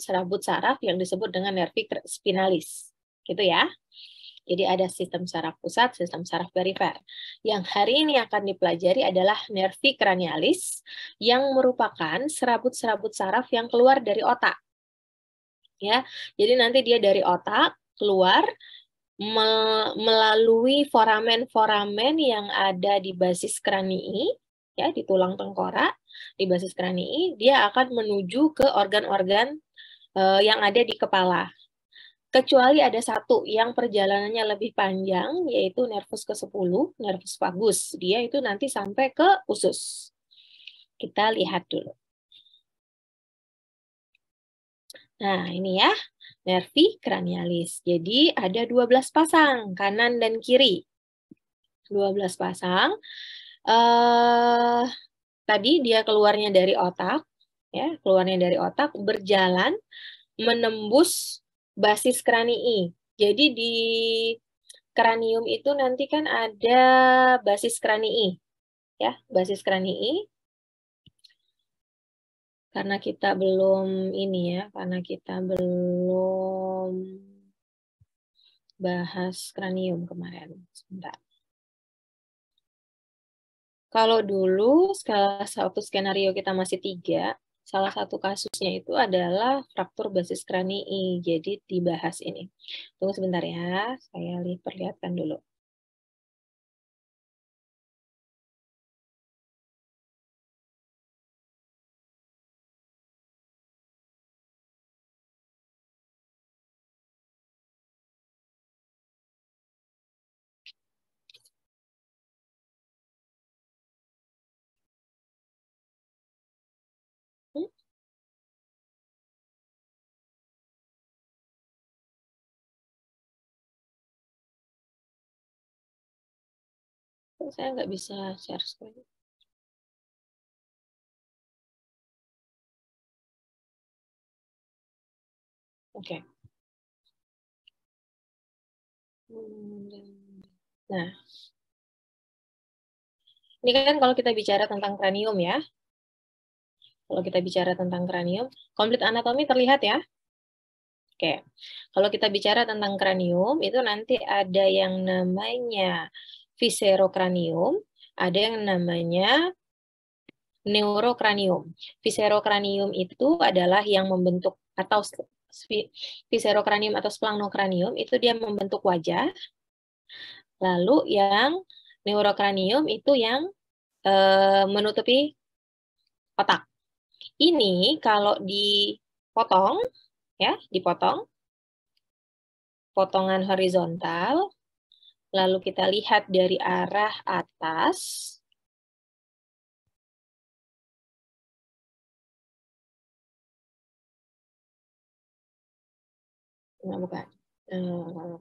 serabut saraf yang disebut dengan nervi spinalis. Gitu ya. Jadi ada sistem saraf pusat, sistem saraf perifer. Yang hari ini akan dipelajari adalah nervi cranialis yang merupakan serabut-serabut saraf yang keluar dari otak. Ya, jadi nanti dia dari otak keluar melalui foramen-foramen yang ada di basis kranii, ya, di tulang tengkorak, di basis kranii, dia akan menuju ke organ-organ yang ada di kepala. Kecuali ada satu yang perjalanannya lebih panjang, yaitu nervus ke-10, nervus vagus. Dia itu nanti sampai ke usus. Kita lihat dulu. Nah, ini ya, nervi cranialis. Jadi ada 12 pasang, kanan dan kiri. 12 pasang. Tadi dia keluarnya dari otak, ya, keluarnya dari otak, berjalan menembus basis kranii. Jadi di kranium itu nanti kan ada basis kranii, ya, basis kranii. Karena kita belum ini ya, karena kita belum bahas kranium kemarin. Sebentar. Kalau dulu salah satu skenario kita masih 3, salah satu kasusnya itu adalah fraktur basis kranii. Jadi dibahas ini. Tunggu sebentar ya, saya perlihatkan dulu. Saya nggak bisa share screen. Oke. Nah, ini kan kalau kita bicara tentang kranium ya. Kalau kita bicara tentang kranium, komplit anatomi terlihat ya. Oke, kalau kita bicara tentang kranium, itu nanti ada yang namanya viscerokranium, ada yang namanya neurokranium. Viscerokranium itu adalah yang membentuk, atau viscerokranium atau splagmokranium, itu dia membentuk wajah. Lalu yang neurokranium itu yang menutupi otak. Ini kalau dipotong, ya, dipotong, potongan horizontal, lalu kita lihat dari arah atas, nah, bukan,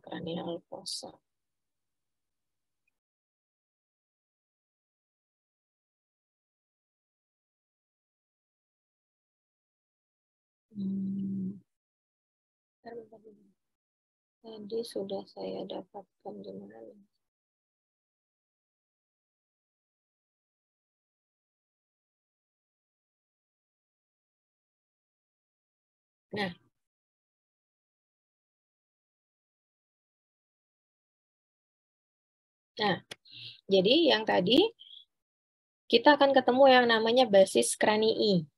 cranial fossa. Tadi sudah saya dapatkan di mana? Nah, jadi yang tadi kita akan ketemu yang namanya basis kranii.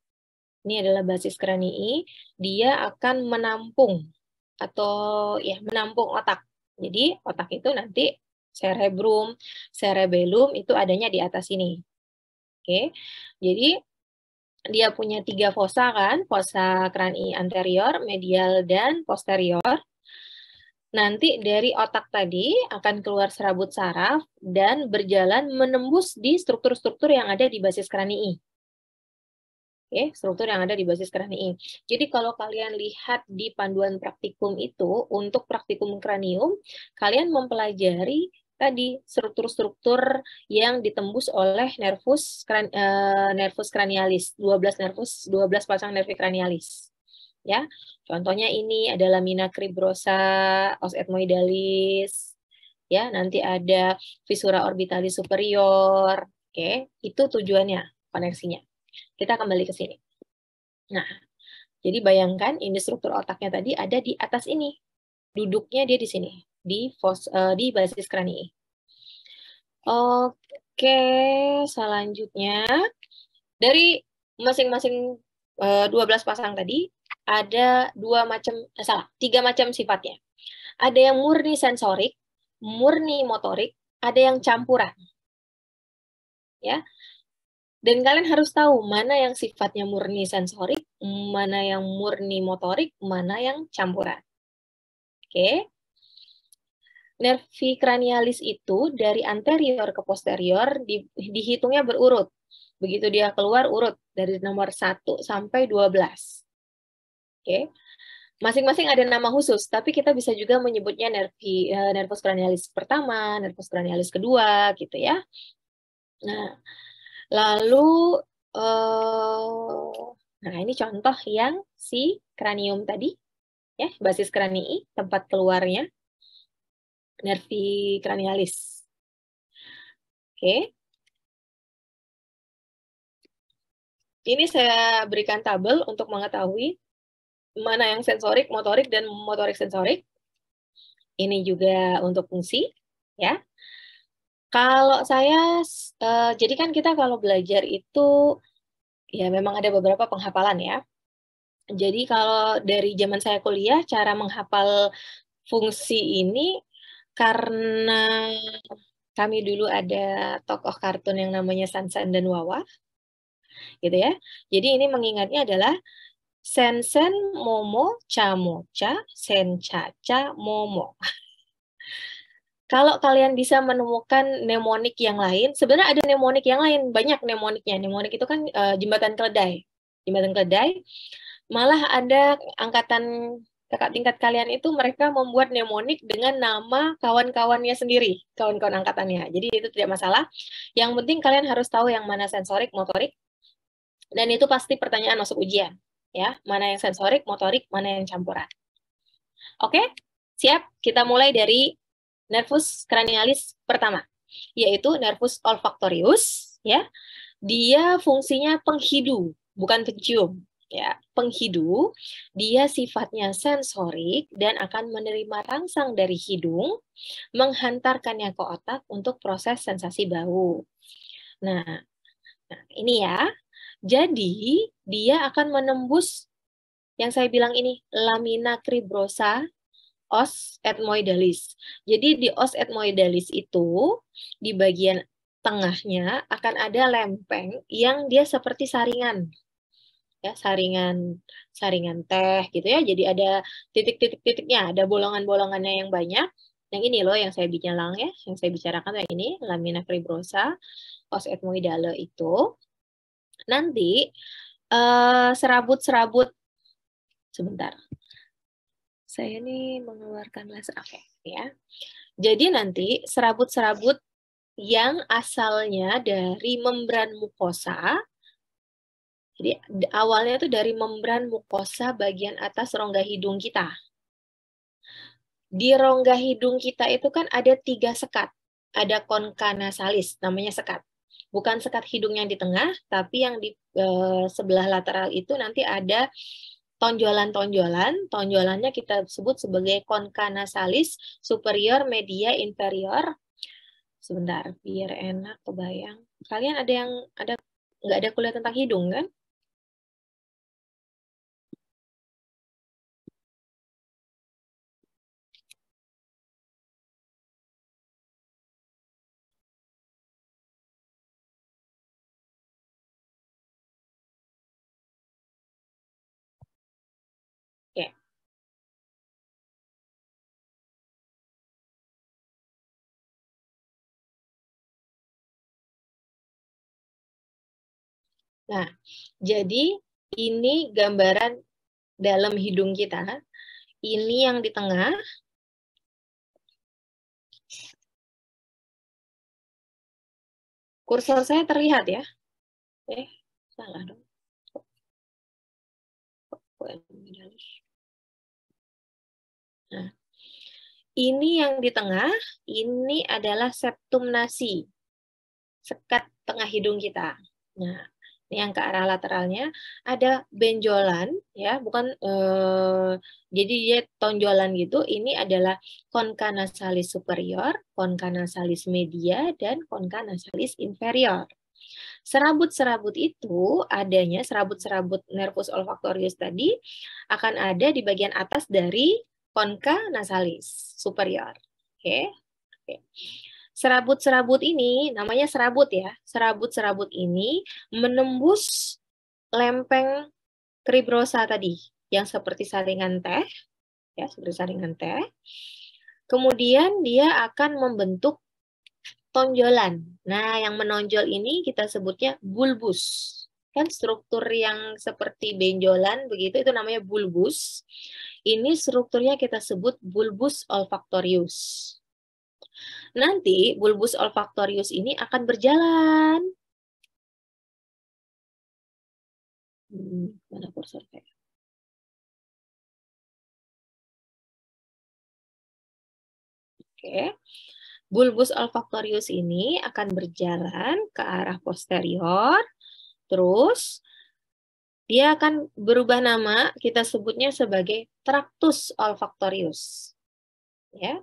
Ini adalah basis kranii, dia akan menampung atau ya menampung otak. Jadi otak itu nanti cerebrum, cerebellum itu adanya di atas ini. Oke. Jadi dia punya 3 fossa kan, fossa kranii anterior, medial dan posterior. Nanti dari otak tadi akan keluar serabut saraf dan berjalan menembus di struktur-struktur yang ada di basis kranii. Oke, struktur yang ada di basis kranii. Jadi kalau kalian lihat di panduan praktikum itu, untuk praktikum kranium, kalian mempelajari tadi struktur-struktur yang ditembus oleh nervus cranialis, 12 pasang nervi cranialis. Ya, contohnya ini ada lamina cribrosa, os ethmoidalis, ya, nanti ada fissura orbitalis superior. Oke, itu tujuannya, koneksinya. Kita kembali ke sini. Nah, Jadi bayangkan ini struktur otaknya tadi ada di atas ini. Duduknya dia di sini, di basis kranii. Oke, selanjutnya dari masing-masing 12 pasang tadi ada 3 macam sifatnya. Ada yang murni sensorik, murni motorik, ada yang campuran. Ya. Dan kalian harus tahu mana yang sifatnya murni sensorik, mana yang murni motorik, mana yang campuran. Oke. Nervi cranialis itu dari anterior ke posterior dihitungnya berurut. Begitu dia keluar urut dari nomor 1 sampai 12. Oke. Masing-masing ada nama khusus, tapi kita bisa juga menyebutnya nervus cranialis pertama, nervus cranialis kedua, gitu ya. Nah, lalu, nah ini contoh yang si kranium tadi, ya, basis kranii, tempat keluarnya, nervi cranialis. Oke. Ini saya berikan tabel untuk mengetahui mana yang sensorik, motorik, dan motorik sensorik. Ini juga untuk fungsi, ya. Kalau saya, jadi kan kita kalau belajar itu, ya memang ada beberapa penghafalan ya. Jadi kalau dari zaman saya kuliah, cara menghafal fungsi ini karena kami dulu ada tokoh kartun yang namanya Sansan dan Wawa, gitu ya. Jadi ini mengingatnya adalah Sensen, Momo, Camoca, Sencaca, Momo. Kalau kalian bisa menemukan mnemonik yang lain, sebenarnya ada mnemonik yang lain, banyak mnemoniknya. Mnemonik itu kan jembatan keledai. Jembatan keledai, malah ada angkatan kakak tingkat kalian itu mereka membuat mnemonik dengan nama kawan-kawannya sendiri, kawan-kawan angkatannya. Jadi itu tidak masalah. Yang penting kalian harus tahu yang mana sensorik, motorik, dan itu pasti pertanyaan masuk ujian. Ya, mana yang sensorik, motorik, mana yang campuran. Oke, siap? Kita mulai dari nervus cranialis pertama, yaitu nervus olfactorius, ya. Dia fungsinya penghidu, bukan pencium, ya. Penghidu, dia sifatnya sensorik dan akan menerima rangsang dari hidung, menghantarkannya ke otak untuk proses sensasi bau. Nah ini ya. Jadi dia akan menembus yang saya bilang ini, lamina cribrosa os ethmoidalis. Jadi di os ethmoidalis itu di bagian tengahnya akan ada lempeng yang dia seperti saringan. Ya, saringan teh gitu ya. Jadi ada titik-titik-titiknya, ada bolongan-bolongannya yang banyak. Yang ini loh yang saya bilang ya, yang saya bicarakan yang ini lamina cribrosa os ethmoidale itu. Nanti serabut-serabut sebentar. Saya ini mengeluarkan laser. Oke, ya. Jadi nanti serabut-serabut yang asalnya dari membran mukosa. Jadi awalnya itu dari membran mukosa bagian atas rongga hidung kita. Di rongga hidung kita itu kan ada 3 sekat. Ada concha nasalis, namanya sekat. Bukan sekat hidung yang di tengah, tapi yang di sebelah lateral itu nanti ada tonjolan-tonjolan. Tonjolannya kita sebut sebagai concha nasalis, superior, media, inferior. Sebentar, biar enak kebayang. Kalian nggak ada kuliah tentang hidung kan? Oke. Nah, jadi ini gambaran dalam hidung kita. Ini yang di tengah. Kursor saya terlihat ya? Salah dong. Nah, ini yang di tengah, ini adalah septum nasi. Sekat tengah hidung kita. Nah, Yang ke arah lateralnya ada benjolan, ya, bukan jadi dia tonjolan gitu. Ini adalah concha nasalis superior, concha nasalis media, dan concha nasalis inferior. Serabut-serabut itu adanya, serabut-serabut nervus olfaktorius tadi akan ada di bagian atas dari concha nasalis superior. Oke. Serabut-serabut ini namanya serabut ya. Serabut-serabut ini menembus lempeng cribrosa tadi yang seperti saringan teh, ya, seperti saringan teh. Kemudian dia akan membentuk tonjolan. Nah, yang menonjol ini kita sebutnya bulbus. Kan struktur yang seperti benjolan begitu itu namanya bulbus. Ini strukturnya kita sebut bulbus olfaktorius. Nanti bulbus olfaktorius ini akan berjalan. Mana kursor saya? Oke. Bulbus olfaktorius ini akan berjalan ke arah posterior, terus dia akan berubah nama, kita sebutnya sebagai tractus olfaktorius. Ya.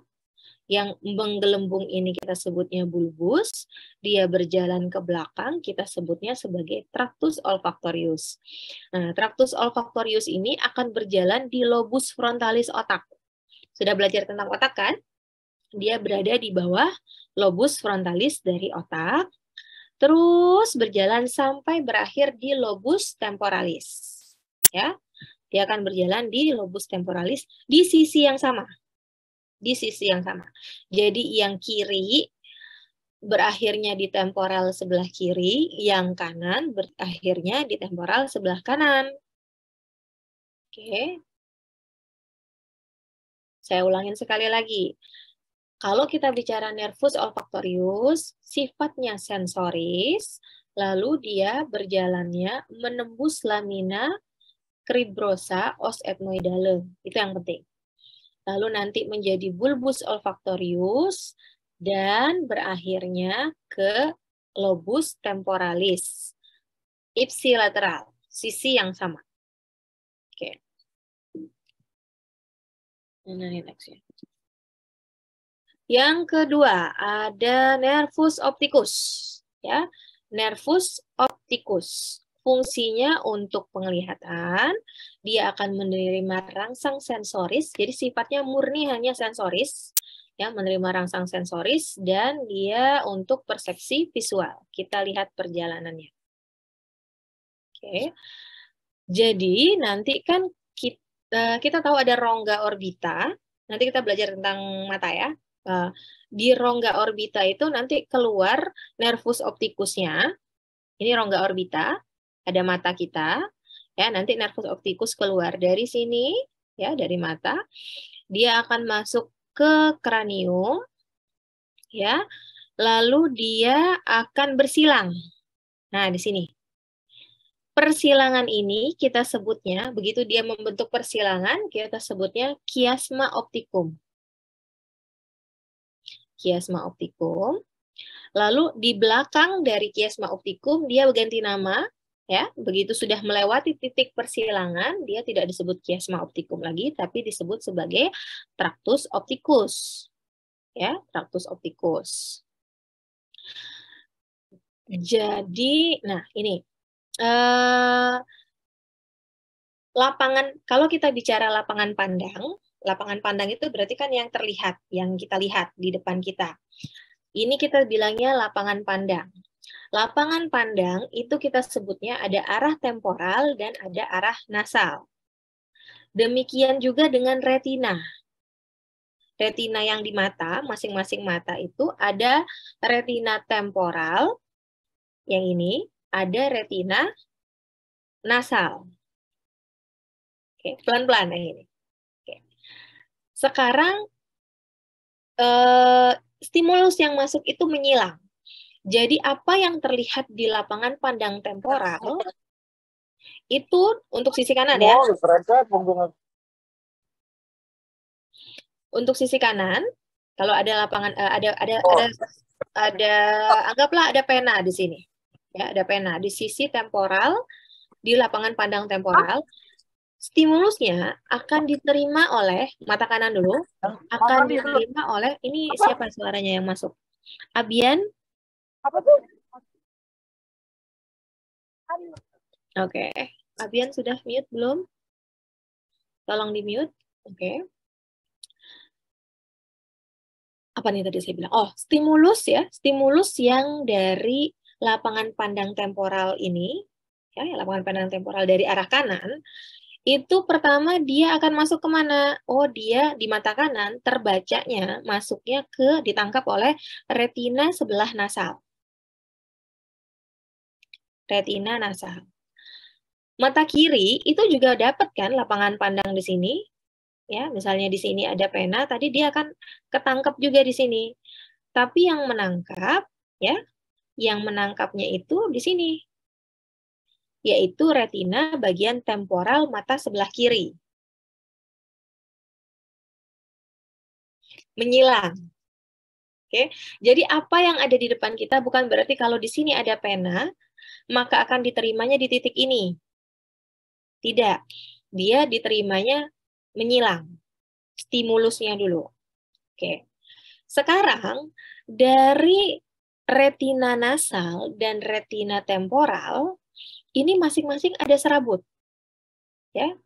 Yang menggelembung ini kita sebutnya bulbus, dia berjalan ke belakang, kita sebutnya sebagai tractus olfaktorius. Nah, tractus olfaktorius ini akan berjalan di lobus frontalis otak. Sudah belajar tentang otak kan? Dia berada di bawah lobus frontalis dari otak, terus berjalan sampai berakhir di lobus temporalis. Ya, dia akan berjalan di lobus temporalis di sisi yang sama. Di sisi yang sama. Jadi yang kiri berakhirnya di temporal sebelah kiri, yang kanan berakhirnya di temporal sebelah kanan. Oke. Saya ulangin sekali lagi. Kalau kita bicara nervus olfaktorius, sifatnya sensoris, lalu dia berjalannya menembus lamina cribrosa os ethmoidale. Itu yang penting. Lalu nanti menjadi bulbus olfaktorius, dan berakhirnya ke lobus temporalis. Ipsilateral, sisi yang sama. Oke. Nah, ini next ya. Yang kedua, ada nervus opticus. Ya, nervus opticus. Fungsinya untuk penglihatan, dia akan menerima rangsang sensoris, jadi sifatnya murni hanya sensoris, ya, menerima rangsang sensoris, dan dia untuk persepsi visual. Kita lihat perjalanannya. Oke. Jadi nanti kan kita tahu ada rongga orbita. Nanti kita belajar tentang mata ya. Di rongga orbita itu nanti keluar nervus opticusnya. Ini rongga orbita, ada mata kita. Ya, nanti nervus opticus keluar dari sini, ya, dari mata. Dia akan masuk ke kranium, ya. Lalu dia akan bersilang. Nah, di sini. Persilangan ini kita sebutnya, begitu dia membentuk persilangan, kita sebutnya kiasma optikum. Kiasma optikum. Lalu di belakang dari kiasma optikum dia berganti nama, ya. Begitu sudah melewati titik persilangan, dia tidak disebut kiasma optikum lagi, tapi disebut sebagai tractus opticus. Ya, tractus opticus. Jadi, nah ini lapangan, kalau kita bicara lapangan pandang itu berarti kan yang terlihat, yang kita lihat di depan kita. Ini kita bilangnya lapangan pandang. Lapangan pandang itu kita sebutnya ada arah temporal dan ada arah nasal. Demikian juga dengan retina. Retina yang di mata, masing-masing mata itu ada retina temporal, yang ini, ada retina nasal. Oke, pelan-pelan yang ini. Oke. Sekarang stimulus yang masuk itu menyilang. Jadi apa yang terlihat di lapangan pandang temporal itu untuk sisi kanan ya. Untuk sisi kanan, kalau ada lapangan ada anggaplah ada pena di sini. Ya, ada pena di sisi temporal, di lapangan pandang temporal. Stimulusnya akan diterima oleh mata kanan dulu, akan diterima oleh ini siapa suaranya yang masuk? Abian? Apa tuh? Oke. Abian sudah mute belum? Tolong di mute. Oke. Apa nih tadi saya bilang? Oh, stimulus ya. Stimulus yang dari lapangan pandang temporal ini, ya, lapangan pandang temporal dari arah kanan, itu pertama dia akan masuk kemana? Oh, dia di mata kanan terbacanya masuknya ditangkap oleh retina sebelah nasal. Retina nasal. Mata kiri itu juga dapat kan lapangan pandang di sini. Ya, misalnya di sini ada pena, tadi dia akan ketangkep juga di sini. Tapi yang menangkap, ya, yang menangkapnya itu di sini, yaitu retina bagian temporal mata sebelah kiri. Menyilang. Oke, jadi apa yang ada di depan kita bukan berarti kalau di sini ada pena, maka akan diterimanya di titik ini. Tidak, dia diterimanya menyilang. Stimulusnya dulu. Oke. Sekarang dari retina nasal dan retina temporal ini masing-masing ada serabut. Ya.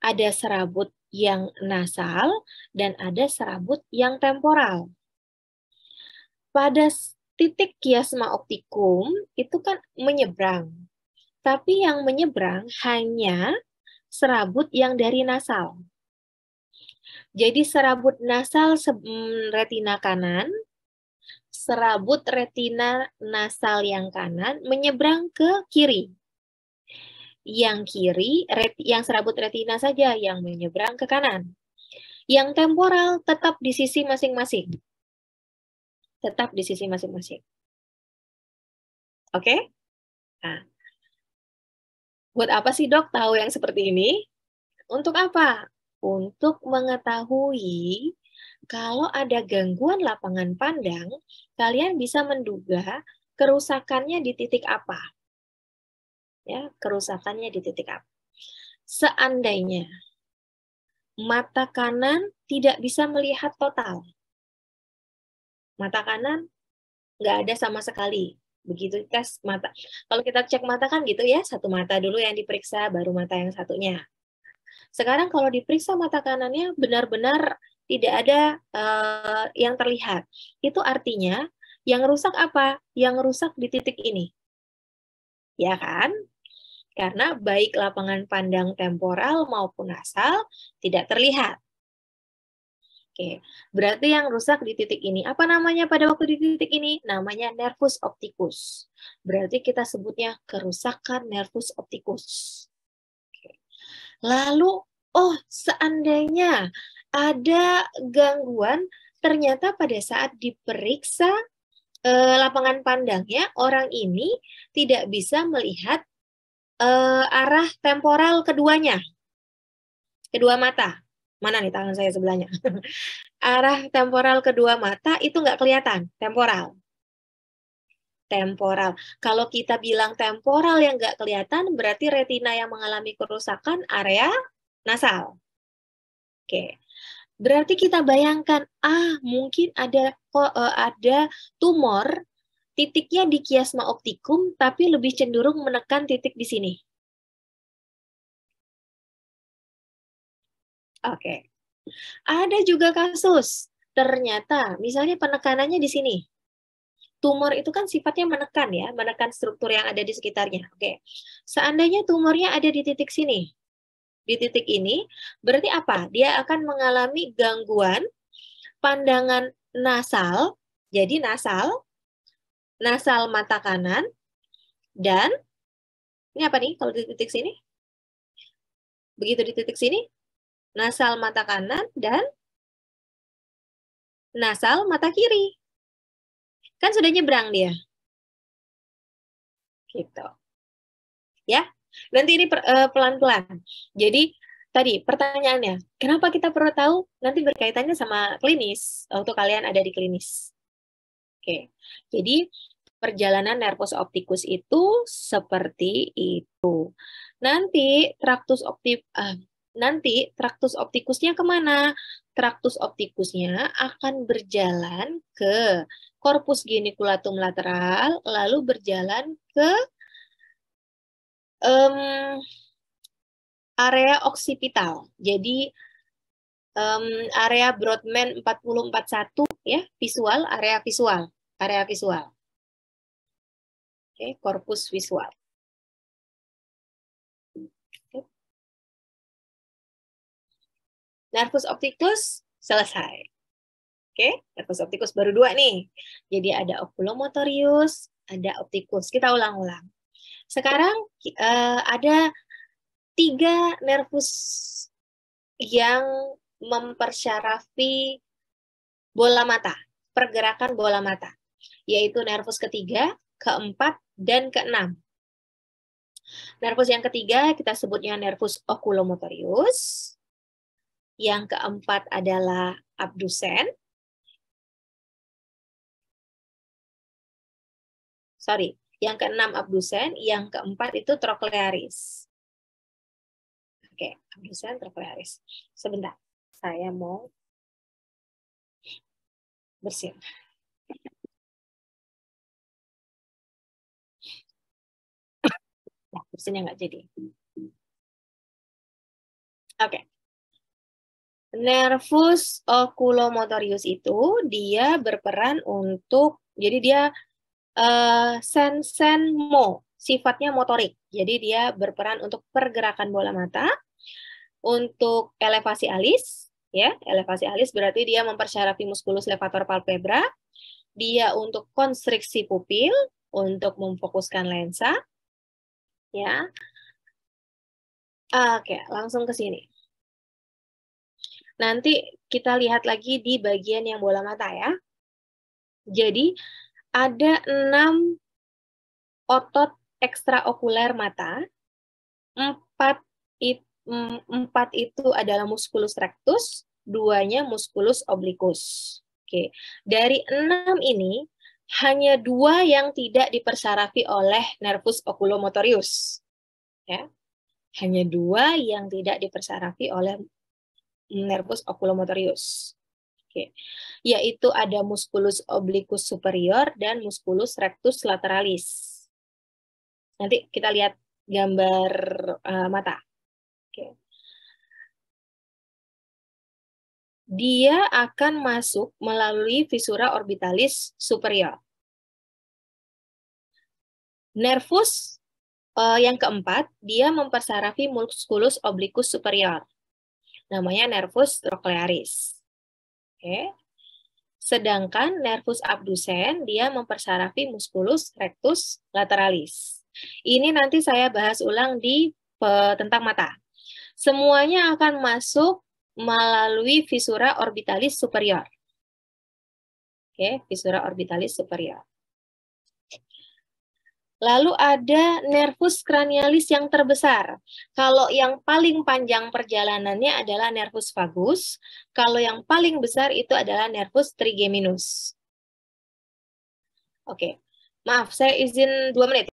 Ada serabut yang nasal dan ada serabut yang temporal. Pada titik kiasma optikum itu kan menyeberang. Tapi yang menyeberang hanya serabut yang dari nasal. Jadi serabut nasal retina kanan, serabut retina nasal yang kanan menyeberang ke kiri. Yang kiri, yang serabut retina saja yang menyeberang ke kanan. Yang temporal tetap di sisi masing-masing. Tetap di sisi masing-masing. Oke? Nah, buat apa sih dok tahu yang seperti ini? Untuk apa? Untuk mengetahui kalau ada gangguan lapangan pandang, kalian bisa menduga kerusakannya di titik apa. Ya, kerusakannya di titik apa. Seandainya mata kanan tidak bisa melihat total. Mata kanan nggak ada sama sekali. Begitu tes mata. Kalau kita cek mata kan gitu ya, satu mata dulu yang diperiksa, baru mata yang satunya. Sekarang kalau diperiksa mata kanannya benar-benar tidak ada yang terlihat. Itu artinya yang rusak apa? Yang rusak di titik ini. Ya kan? Karena baik lapangan pandang temporal maupun nasal tidak terlihat. Oke, berarti yang rusak di titik ini. Apa namanya pada waktu di titik ini? Namanya nervus opticus. Berarti kita sebutnya kerusakan nervus opticus. Oke. Lalu, oh seandainya ada gangguan, ternyata pada saat diperiksa lapangan pandangnya, orang ini tidak bisa melihat arah temporal keduanya. Kedua mata. Mana nih tangan saya sebelahnya? Arah temporal kedua mata itu nggak kelihatan, temporal. Temporal. Kalau kita bilang temporal yang nggak kelihatan, berarti retina yang mengalami kerusakan area nasal. Oke. Berarti kita bayangkan, mungkin ada tumor, titiknya di kiasma optikum, tapi lebih cenderung menekan titik di sini. Oke. Ada juga kasus, ternyata misalnya penekanannya di sini. Tumor itu kan sifatnya menekan ya, menekan struktur yang ada di sekitarnya. Oke. Seandainya tumornya ada di titik sini. Di titik ini, berarti apa? Dia akan mengalami gangguan pandangan nasal. Jadi nasal mata kanan, dan ini apa nih kalau di titik sini? Begitu di titik sini, nasal mata kanan dan nasal mata kiri. Kan sudah nyebrang dia. Gitu. Ya. Nanti ini pelan-pelan. Jadi tadi pertanyaannya, kenapa kita perlu tahu? Nanti berkaitannya sama klinis, waktu kalian ada di klinis. Oke. Jadi perjalanan nervus opticus itu seperti itu. Nanti traktus optikusnya kemana? Traktus optikusnya akan berjalan ke corpus geniculatum lateral, lalu berjalan ke area oksipital. Jadi area Brodmann 4041 ya, visual, area visual. Oke, korpus visual. Nervus opticus selesai. Oke, nervus opticus baru 2 nih. Jadi ada oculomotorius, ada opticus. Kita ulang-ulang. Sekarang ada 3 nervus yang mempersyarafi bola mata, pergerakan bola mata, yaitu nervus ketiga, keempat, dan keenam. Nervus yang ketiga kita sebutnya nervus oculomotorius. Yang keempat adalah abdusen. Yang keenam abdusen, yang keempat itu trochlearis. Oke, abdusen, trochlearis. Sebentar, saya mau bersin. Nah, bersinnya nggak jadi. Oke. Nervus oculomotorius itu dia berperan untuk, jadi dia sensenmo, sifatnya motorik. Jadi dia berperan untuk pergerakan bola mata, untuk elevasi alis, ya, elevasi alis berarti dia mempersyarafi musculus levator palpebra, dia untuk konstriksi pupil, untuk memfokuskan lensa, ya. Oke, langsung ke sini. Nanti kita lihat lagi di bagian yang bola mata ya. Jadi ada 6 otot ekstraokuler mata, 4 itu adalah musculus rectus, 2-nya musculus obliquus. Oke, dari 6 ini hanya 2 yang tidak dipersarafi oleh nervus oculomotorius. Ya. Hanya 2 yang tidak dipersarafi oleh nervus oculomotorius. Oke. Yaitu ada musculus obliquus superior dan musculus rectus lateralis. Nanti kita lihat gambar mata. Oke. Dia akan masuk melalui visura orbitalis superior. Nervus yang keempat, dia mempersarafi musculus obliquus superior. Namanya nervus trochlearis. Oke. Sedangkan nervus abdusen, dia mempersarafi musculus rectus lateralis. Ini nanti saya bahas ulang di tentang mata. Semuanya akan masuk melalui visura orbitalis superior. Oke, visura orbitalis superior. Lalu ada nervus cranialis yang terbesar. Kalau yang paling panjang perjalanannya adalah nervus vagus, kalau yang paling besar itu adalah nervus trigeminus. Oke, maaf, saya izin 2 menit.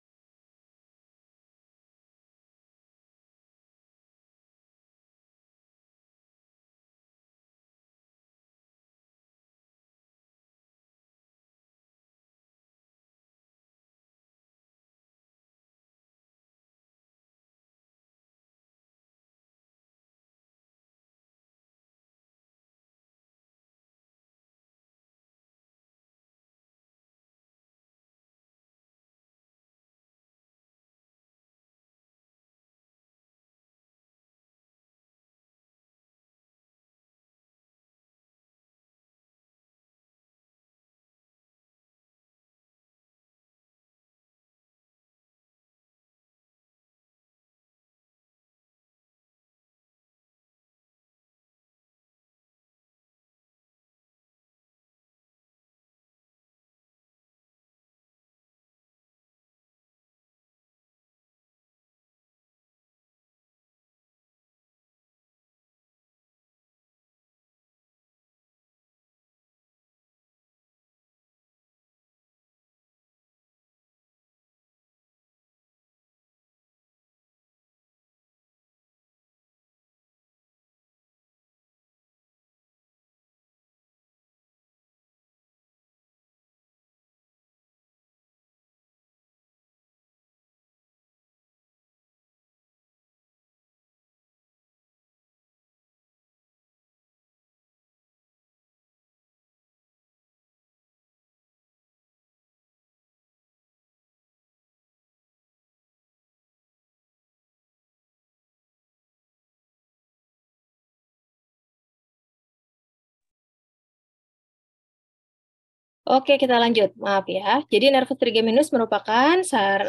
Oke, kita lanjut. Maaf ya. Jadi nervus trigeminus merupakan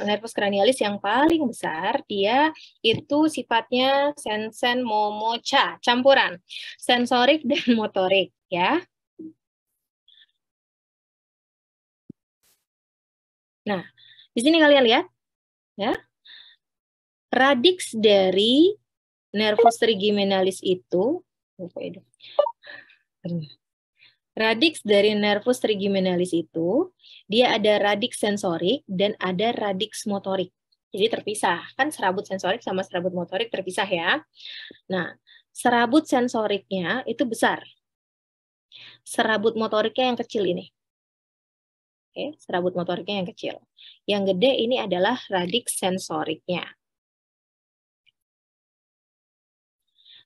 nervus cranialis yang paling besar. Dia itu sifatnya sensen momocha, campuran sensorik dan motorik ya. Nah, di sini kalian lihat ya. Radiks dari nervus trigeminalis itu radiks dari nervus trigeminalis itu, dia ada radiks sensorik dan ada radiks motorik. Jadi terpisah, kan serabut sensorik sama serabut motorik terpisah ya. Nah, serabut sensoriknya itu besar. Serabut motoriknya yang kecil ini. Oke, serabut motoriknya yang kecil. Yang gede ini adalah radiks sensoriknya.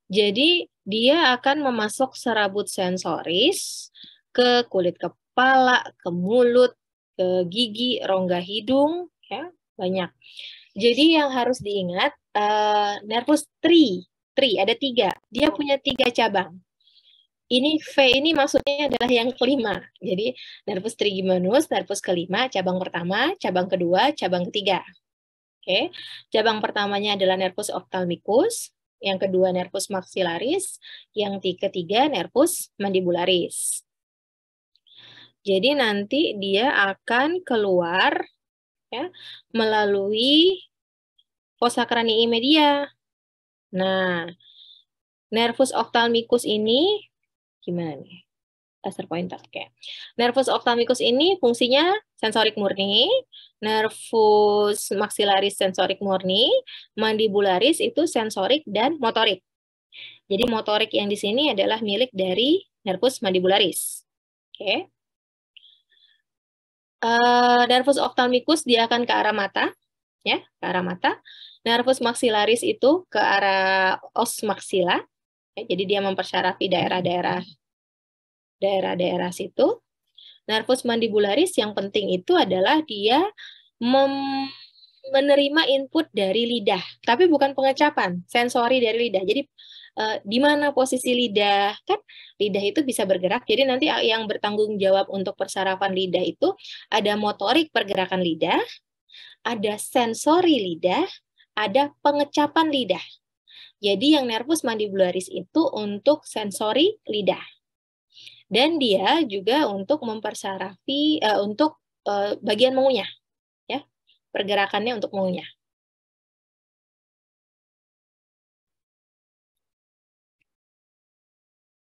Jadi dia akan memasuk serabut sensoris ke kulit kepala, ke mulut, ke gigi, rongga hidung, ya banyak. Jadi yang harus diingat, nervus ada 3. Dia punya 3 cabang. Ini V ini maksudnya adalah yang kelima. Jadi nervus trigeminus, nervus kelima, cabang pertama, cabang kedua, cabang ketiga. Oke, cabang pertamanya adalah nervus ophthalmicus, yang kedua nervus maxillaris, yang ketiga nervus mandibularis. Jadi nanti dia akan keluar ya melalui fossa cranii media. Nah, nervus ophthalmicus ini gimana nih? Laser pointer. Oke. Nervus ophthalmicus ini fungsinya sensorik murni, nervus maxillaris sensorik murni, mandibularis itu sensorik dan motorik. Jadi motorik yang di sini adalah milik dari nervus mandibularis. Oke. Nervus ophthalmicus dia akan ke arah mata, ya, ke arah mata. Nervus maxillaris itu ke arah os maxilla. Ya, jadi dia mempersyarafi daerah-daerah situ. Nervus mandibularis yang penting itu adalah dia menerima input dari lidah, tapi bukan pengecapan, sensori dari lidah. Jadi di mana posisi lidah? Kan lidah itu bisa bergerak, jadi nanti yang bertanggung jawab untuk persarapan lidah itu ada motorik pergerakan lidah, ada sensori lidah, ada pengecapan lidah. Jadi yang nervus mandibularis itu untuk sensori lidah. Dan dia juga untuk mempersarafi untuk bagian mengunyah, ya, pergerakannya untuk mengunyah.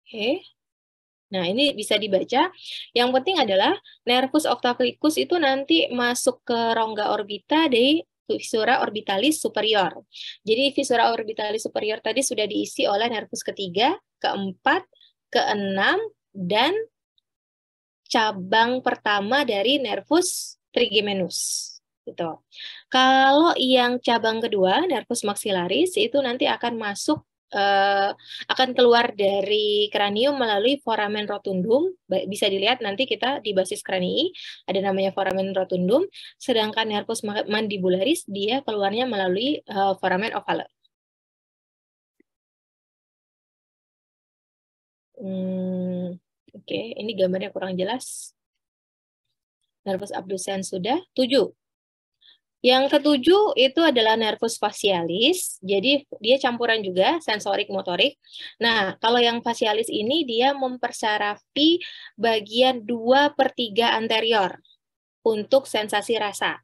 Oke. Nah, ini bisa dibaca. Yang penting adalah nervus ophthalmicus itu nanti masuk ke rongga orbita dari visura orbitalis superior. Jadi visura orbitalis superior tadi sudah diisi oleh nervus ketiga, keempat, keenam, dan cabang pertama dari nervus trigeminus. Gitu. Kalau yang cabang kedua, nervus maxillaris, itu nanti akan masuk akan keluar dari kranium melalui foramen rotundum. Bisa dilihat nanti kita di basis kranii ada namanya foramen rotundum, sedangkan nervus mandibularis dia keluarnya melalui foramen ovale. Oke, ini gambarnya kurang jelas. Nervus abducens sudah. 7. Yang ketujuh itu adalah nervus facialis, jadi dia campuran juga sensorik motorik. Nah, kalau yang facialis ini dia mempersarafi bagian 2/3 anterior untuk sensasi rasa.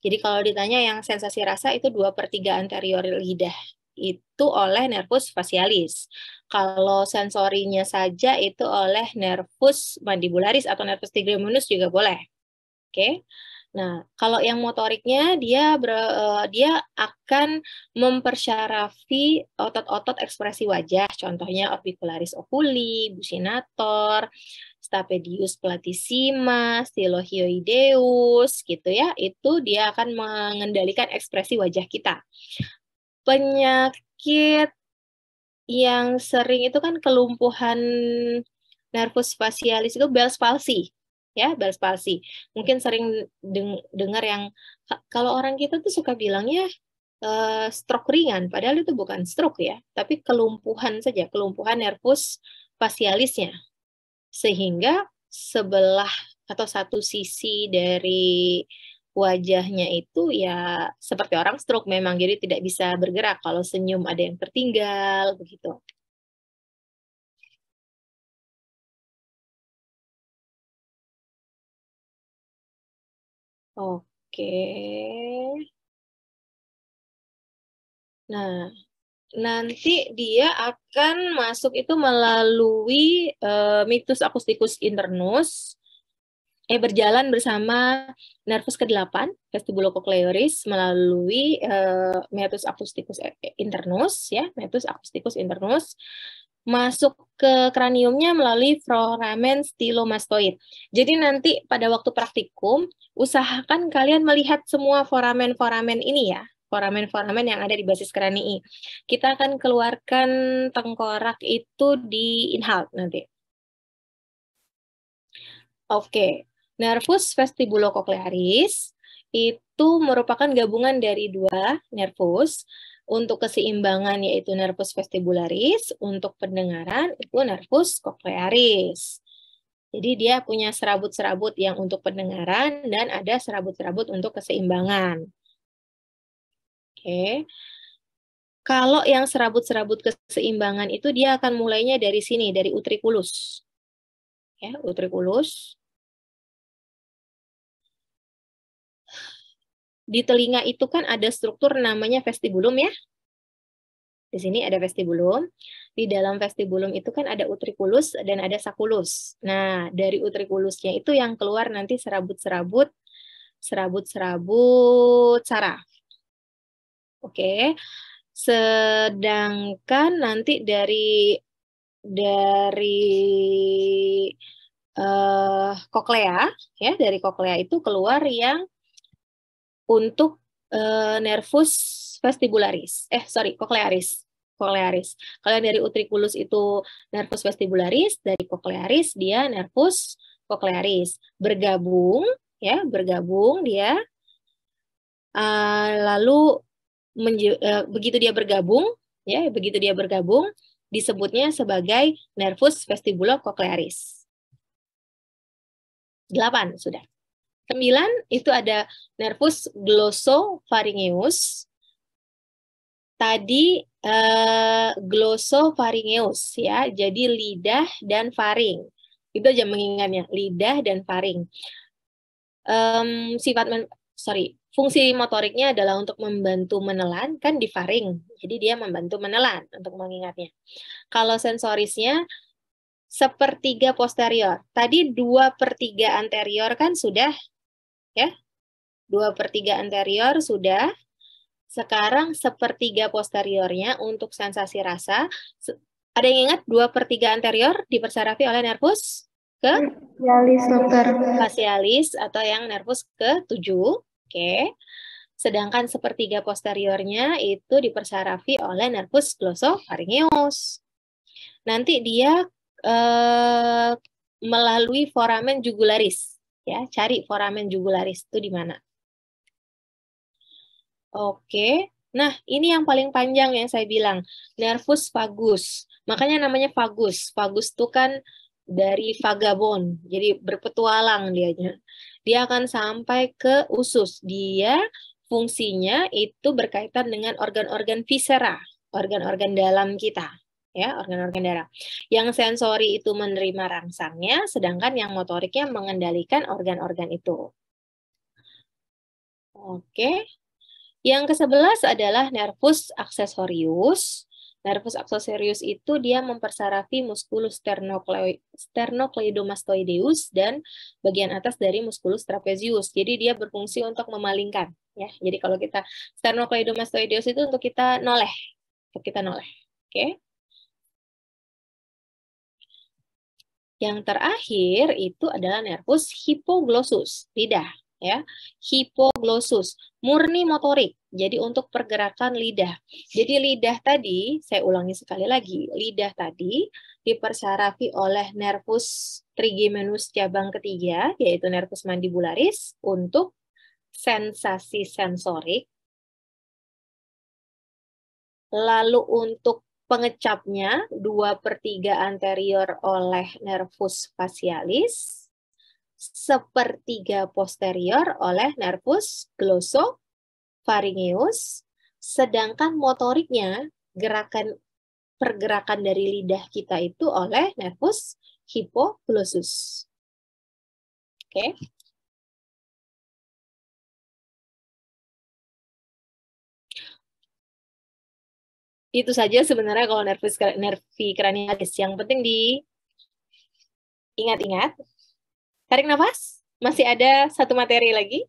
Jadi kalau ditanya yang sensasi rasa itu 2/3 anterior lidah, itu oleh nervus facialis. Kalau sensorinya saja itu oleh nervus mandibularis atau nervus trigeminus juga boleh. Oke. Nah, kalau yang motoriknya dia akan mempersyarafi otot-otot ekspresi wajah, contohnya orbicularis oculi, buccinator, stapedius platysima, stylohyoideus, gitu ya. Itu dia akan mengendalikan ekspresi wajah kita. Penyakit yang sering itu kan kelumpuhan nervus facialis itu Bell's palsy. Ya, Bell's palsy. Mungkin sering dengar yang kalau orang kita tuh suka bilangnya stroke ringan, padahal itu bukan stroke ya, tapi kelumpuhan saja, kelumpuhan nervus facialisnya. Sehingga sebelah atau satu sisi dari wajahnya itu ya seperti orang stroke memang, jadi tidak bisa bergerak. Kalau senyum ada yang tertinggal, begitu. Oke. Nah, nanti dia akan masuk itu melalui mitus akusticus internus, berjalan bersama nervus ke-8, vestibulocochlearis, melalui meatus acousticus internus, ya, meatus acousticus internus, masuk ke kraniumnya melalui foramen stylomastoid. Jadi nanti pada waktu praktikum, usahakan kalian melihat semua foramen-foramen ini ya, foramen-foramen yang ada di basis kranii. Kita akan keluarkan tengkorak itu di inhale nanti. Oke, nervus vestibulocochlearis itu merupakan gabungan dari dua nervus. Untuk keseimbangan yaitu nervus vestibularis, untuk pendengaran itu nervus cochlearis. Jadi dia punya serabut-serabut yang untuk pendengaran dan ada serabut-serabut untuk keseimbangan. Oke. Kalau yang serabut-serabut keseimbangan itu dia akan mulainya dari sini, dari utriculus. Ya, utriculus. Di telinga itu kan ada struktur namanya vestibulum ya. Di sini ada vestibulum. Di dalam vestibulum itu kan ada utriculus dan ada saculus. Nah, dari utriculusnya itu yang keluar nanti serabut-serabut saraf. Oke. Sedangkan nanti dari koklea ya, dari koklea itu keluar yang untuk nervus vestibularis. Cochlearis. Kalau dari utriculus itu nervus vestibularis, dari cochlearis dia nervus cochlearis. Bergabung dia. Lalu begitu dia bergabung, disebutnya sebagai nervus vestibulocochlearis. 8 sudah. 9 itu ada nervus glossopharyngeus. Tadi glossopharyngeus ya, jadi lidah dan faring. Itu aja mengingatnya, lidah dan faring. Fungsi motoriknya adalah untuk membantu menelan, kan di faring. Jadi dia membantu menelan untuk mengingatnya. Kalau sensorisnya sepertiga posterior. Tadi 2/3 anterior kan sudah ya, 2/3 anterior sudah. Sekarang sepertiga posteriornya untuk sensasi rasa. Ada yang ingat 2/3 anterior dipersarafi oleh nervus facialis atau yang nervus ke-7. Oke. Sedangkan sepertiga posteriornya itu dipersarafi oleh nervus glossopharyngeus. Nanti dia melalui foramen jugularis. Ya, cari foramen jugularis itu di mana? Oke. Nah, ini yang paling panjang yang saya bilang, nervus vagus. Makanya namanya vagus. Vagus itu kan dari vagabond, jadi berpetualang dianya. Dia akan sampai ke usus. Dia fungsinya itu berkaitan dengan organ-organ viscera, organ-organ dalam kita. Ya, organ-organ darah. Yang sensori itu menerima rangsangnya, sedangkan yang motoriknya mengendalikan organ-organ itu. Oke. Yang ke-11 adalah nervus accessorius. Nervus accessorius itu dia mempersarafi musculus sternocleidomastoideus dan bagian atas dari musculus trapezius. Jadi dia berfungsi untuk memalingkan. Ya, jadi kalau kita sternocleidomastoideus itu untuk kita noleh. Oke. Yang terakhir itu adalah nervus hypoglossus, lidah. Ya, hipoglossus, murni motorik. Jadi untuk pergerakan lidah. Jadi lidah tadi, saya ulangi sekali lagi, lidah tadi dipersarafi oleh nervus trigeminus cabang ketiga, yaitu nervus mandibularis untuk sensasi sensorik. Lalu untuk pengecapnya 2/3 anterior oleh nervus facialis. sepertiga posterior oleh nervus glossopharyngeus, sedangkan motoriknya, pergerakan dari lidah kita itu oleh nervus hypoglossus. Oke. Itu saja sebenarnya kalau nervi cranialis. Yang penting diingat-ingat. Tarik nafas. Masih ada satu materi lagi.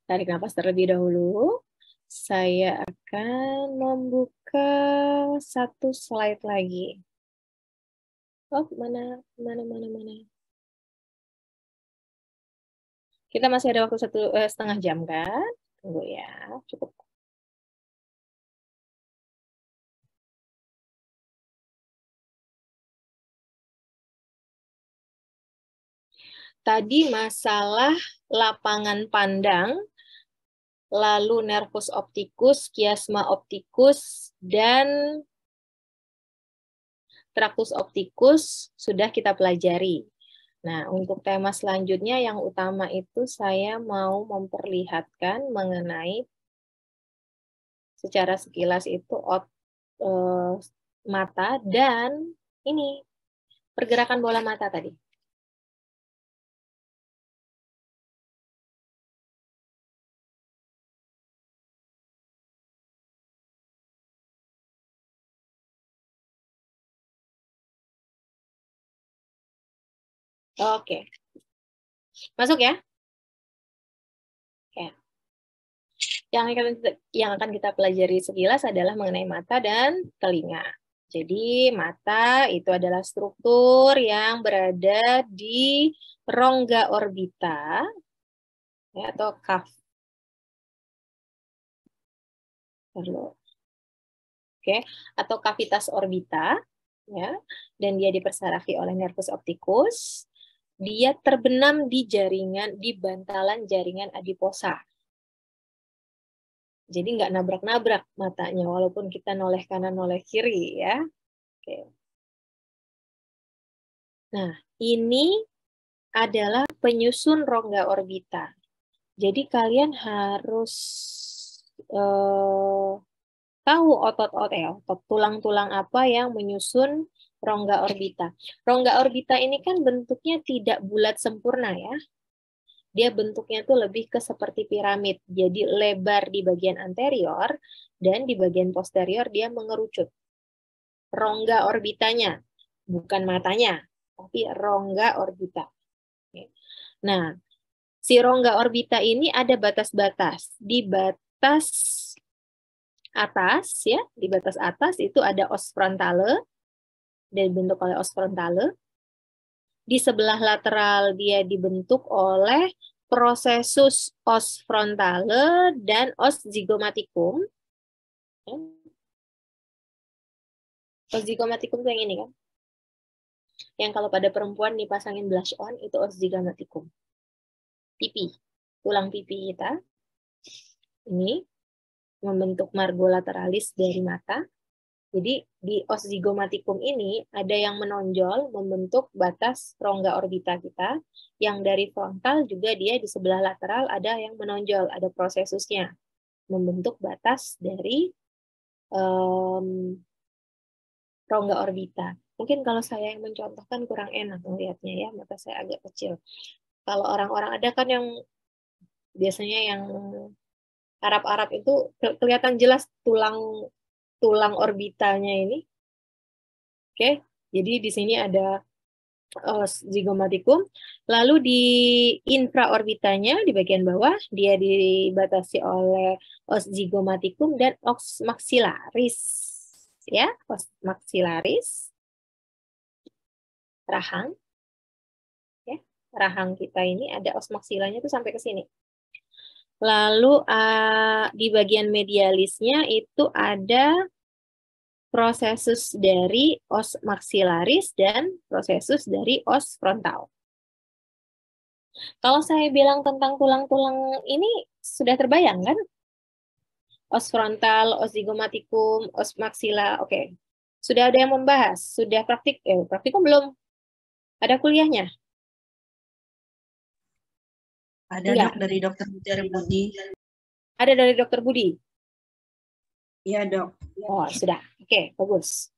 Tarik nafas terlebih dahulu. Saya akan membuka satu slide lagi. Oh, mana. Kita masih ada waktu 1,5 jam, kan? Tunggu ya, cukup. Tadi masalah lapangan pandang, lalu nervus opticus, chiasma opticus, dan tractus opticus sudah kita pelajari. Nah, untuk tema selanjutnya yang utama itu saya mau memperlihatkan mengenai secara sekilas itu mata dan ini pergerakan bola mata tadi. Oke. Masuk ya? Oke. Yang akan kita pelajari sekilas adalah mengenai mata dan telinga. Jadi mata itu adalah struktur yang berada di rongga orbita ya, atau caf. Oke, atau kavitas orbita ya, dan dia dipersarafi oleh nervus opticus. Dia terbenam di bantalan jaringan adiposa. Jadi nggak nabrak-nabrak matanya, walaupun kita noleh kanan, noleh kiri ya. Oke. Nah, ini adalah penyusun rongga orbita. Jadi kalian harus tahu otot tulang-tulang apa yang menyusun rongga orbita. Rongga orbita ini kan bentuknya tidak bulat sempurna ya. Dia bentuknya tuh lebih ke seperti piramid. Jadi lebar di bagian anterior dan di bagian posterior dia mengerucut. Rongga orbitanya, bukan matanya, tapi rongga orbita. Nah, si rongga orbita ini ada batas-batas. Di batas atas ya, di batas atas itu ada os frontale, dan dibentuk oleh os frontale. Di sebelah lateral dia dibentuk oleh processus os frontale dan os zygomaticum. Os zygomaticum itu yang ini kan? Yang kalau pada perempuan dipasangin blush on itu os zygomaticum. Pipi, tulang pipi kita. Ini membentuk margo lateralis dari mata. Jadi di os zygomaticum ini ada yang menonjol membentuk batas rongga orbita kita. Yang dari frontal juga dia di sebelah lateral ada yang menonjol, ada prosesusnya. Membentuk batas dari rongga orbita. Mungkin kalau saya yang mencontohkan kurang enak melihatnya ya, mata saya agak kecil. Kalau orang-orang ada kan yang biasanya yang Arab-Arab itu kelihatan jelas tulang orbitanya ini. Oke, jadi di sini ada os zygomaticum. Lalu di infraorbitanya di bagian bawah dia dibatasi oleh os zygomaticum dan os maxillaris. Ya, os maxillaris. Rahang. Ya, rahang kita ini ada os maxillanya itu sampai ke sini. Lalu di bagian medialisnya itu ada prosesus dari os maxillaris dan prosesus dari os frontal. Kalau saya bilang tentang tulang-tulang ini sudah terbayang kan? Os frontal, os zygomaticum, os maxilla, oke. Sudah ada yang membahas? Sudah praktikum belum? Ada kuliahnya? Ada Enggak. dok dari dokter Budi. Ada dari dokter Budi? Iya dok. Oh sudah, oke, bagus.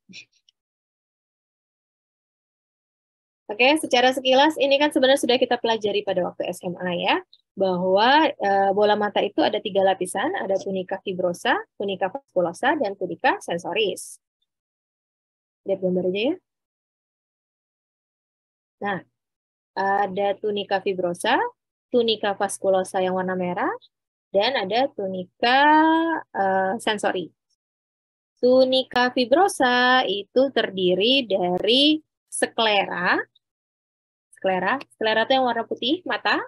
Oke, secara sekilas ini kan sebenarnya sudah kita pelajari pada waktu SMA ya, bahwa bola mata itu ada 3 lapisan, ada tunika fibrosa, tunika vaskulosa, dan tunika sensoris. Lihat gambar aja ya. Nah, ada tunika fibrosa, tunika vaskulosa yang warna merah, dan ada tunika sensori. Tunika fibrosa itu terdiri dari sklera. Sklera itu yang warna putih, mata.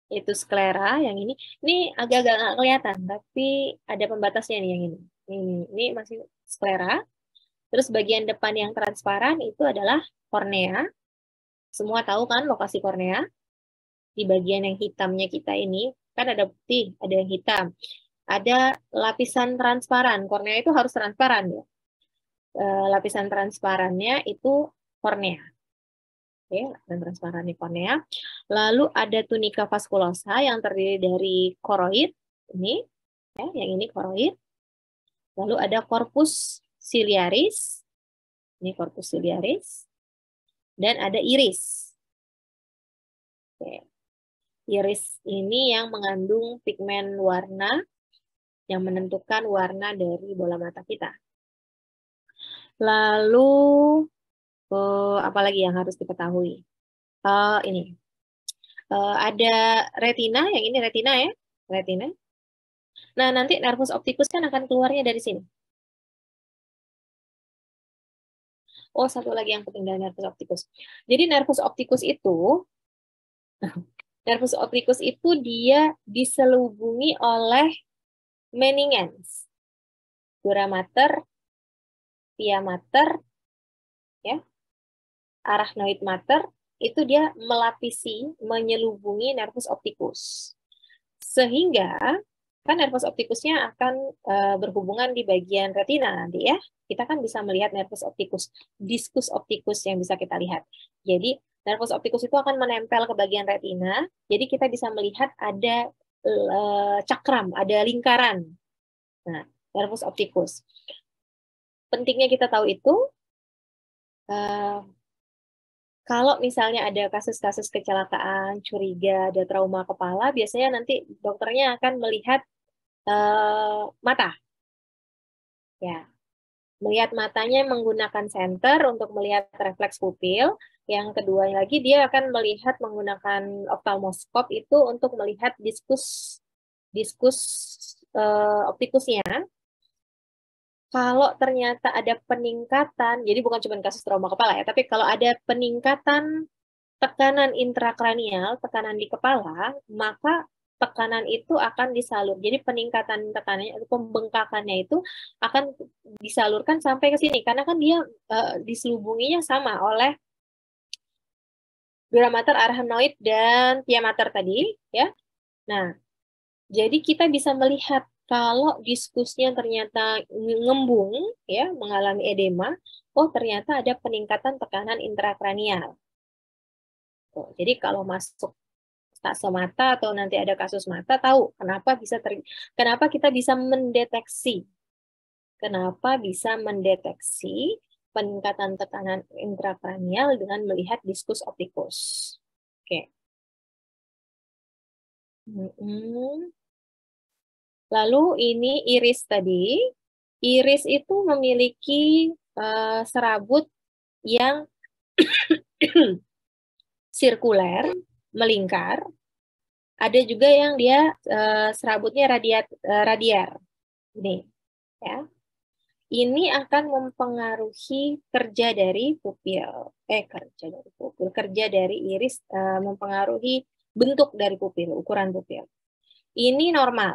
Itu sklera, yang ini agak-agak nggak kelihatan, tapi ada pembatasnya nih yang ini. Ini masih sklera. Terus bagian depan yang transparan itu adalah kornea. Semua tahu kan lokasi kornea? Di bagian yang hitamnya kita ini, kan ada putih, ada yang hitam. Ada lapisan transparan. Kornea itu harus transparan ya. Lapisan transparannya itu kornea. Oke, lapisan transparannya kornea. Lalu ada tunika vaskulosa yang terdiri dari koroid. Ini, ya, yang ini koroid. Lalu ada corpus ciliaris. Ini corpus ciliaris. Dan ada iris. Oke. Iris ini yang mengandung pigmen warna yang menentukan warna dari bola mata kita. Lalu apa lagi yang harus diketahui? Ini ada retina, yang ini retina ya, retina. Nah nanti nervus opticus kan akan keluarnya dari sini. Oh satu lagi yang penting dari nervus opticus. Jadi nervus opticus itu dia diselubungi oleh meningens, dura mater, pia mater, ya, arachnoid mater, itu dia melapisi, menyelubungi nervus opticus. Sehingga kan nervus opticusnya akan berhubungan di bagian retina nanti ya. Kita kan bisa melihat nervus opticus, diskus opticus yang bisa kita lihat. Jadi nervus opticus itu akan menempel ke bagian retina. Jadi kita bisa melihat ada cakram, ada lingkaran. Nah, nervus opticus. Pentingnya kita tahu itu kalau misalnya ada kasus-kasus kecelakaan, curiga, ada trauma kepala, biasanya nanti dokternya akan melihat mata. Ya, melihat matanya menggunakan senter untuk melihat refleks pupil. Yang kedua lagi dia akan melihat menggunakan oftalmoskop itu untuk melihat diskus optikusnya. Kalau ternyata ada peningkatan, jadi bukan cuma kasus trauma kepala ya, tapi kalau ada peningkatan tekanan intrakranial, tekanan di kepala, maka tekanan itu akan disalur. Jadi peningkatan tekanannya atau pembengkakannya itu akan disalurkan sampai ke sini karena kan dia diselubunginya sama oleh dura mater, arachnoid dan pia mater tadi, ya. Nah, jadi kita bisa melihat kalau diskusnya ternyata ngembung, ya, mengalami edema, oh ternyata ada peningkatan tekanan intrakranial. Jadi kalau masuk stase mata atau nanti ada kasus mata, tahu kenapa kita bisa mendeteksi peningkatan tekanan intrakranial dengan melihat diskus optikus. Oke. Lalu ini iris tadi. Iris itu memiliki serabut yang sirkuler, melingkar. Ada juga yang dia serabutnya radiar. Ini, ya. Ini akan mempengaruhi kerja dari pupil. Kerja dari iris mempengaruhi bentuk dari pupil, ukuran pupil. Ini normal,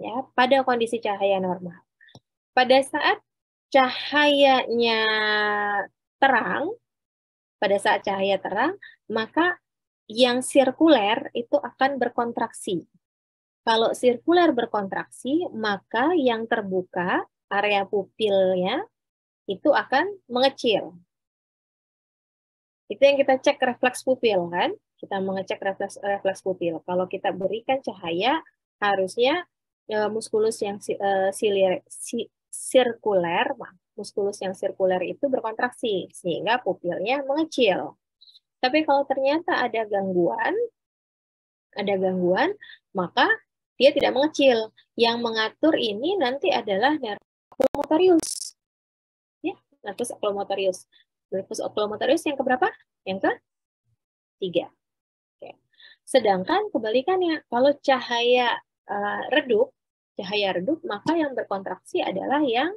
ya, pada kondisi cahaya normal. Pada saat cahayanya terang, maka yang sirkuler itu akan berkontraksi. Kalau sirkuler berkontraksi, maka yang terbuka, area pupilnya, itu akan mengecil. Itu yang kita cek refleks pupil, kan? Kita mengecek refleks pupil. Kalau kita berikan cahaya, harusnya muskulus yang sirkuler, muskulus yang sirkuler itu berkontraksi, sehingga pupilnya mengecil. Tapi kalau ternyata ada gangguan, maka dia tidak mengecil. Yang mengatur ini nanti adalah nervus oculomotorius. Ya, nervus oculomotorius. Nervus oculomotorius yang keberapa? Yang ke-3. Oke. Sedangkan kebalikannya, kalau cahaya redup, maka yang berkontraksi adalah yang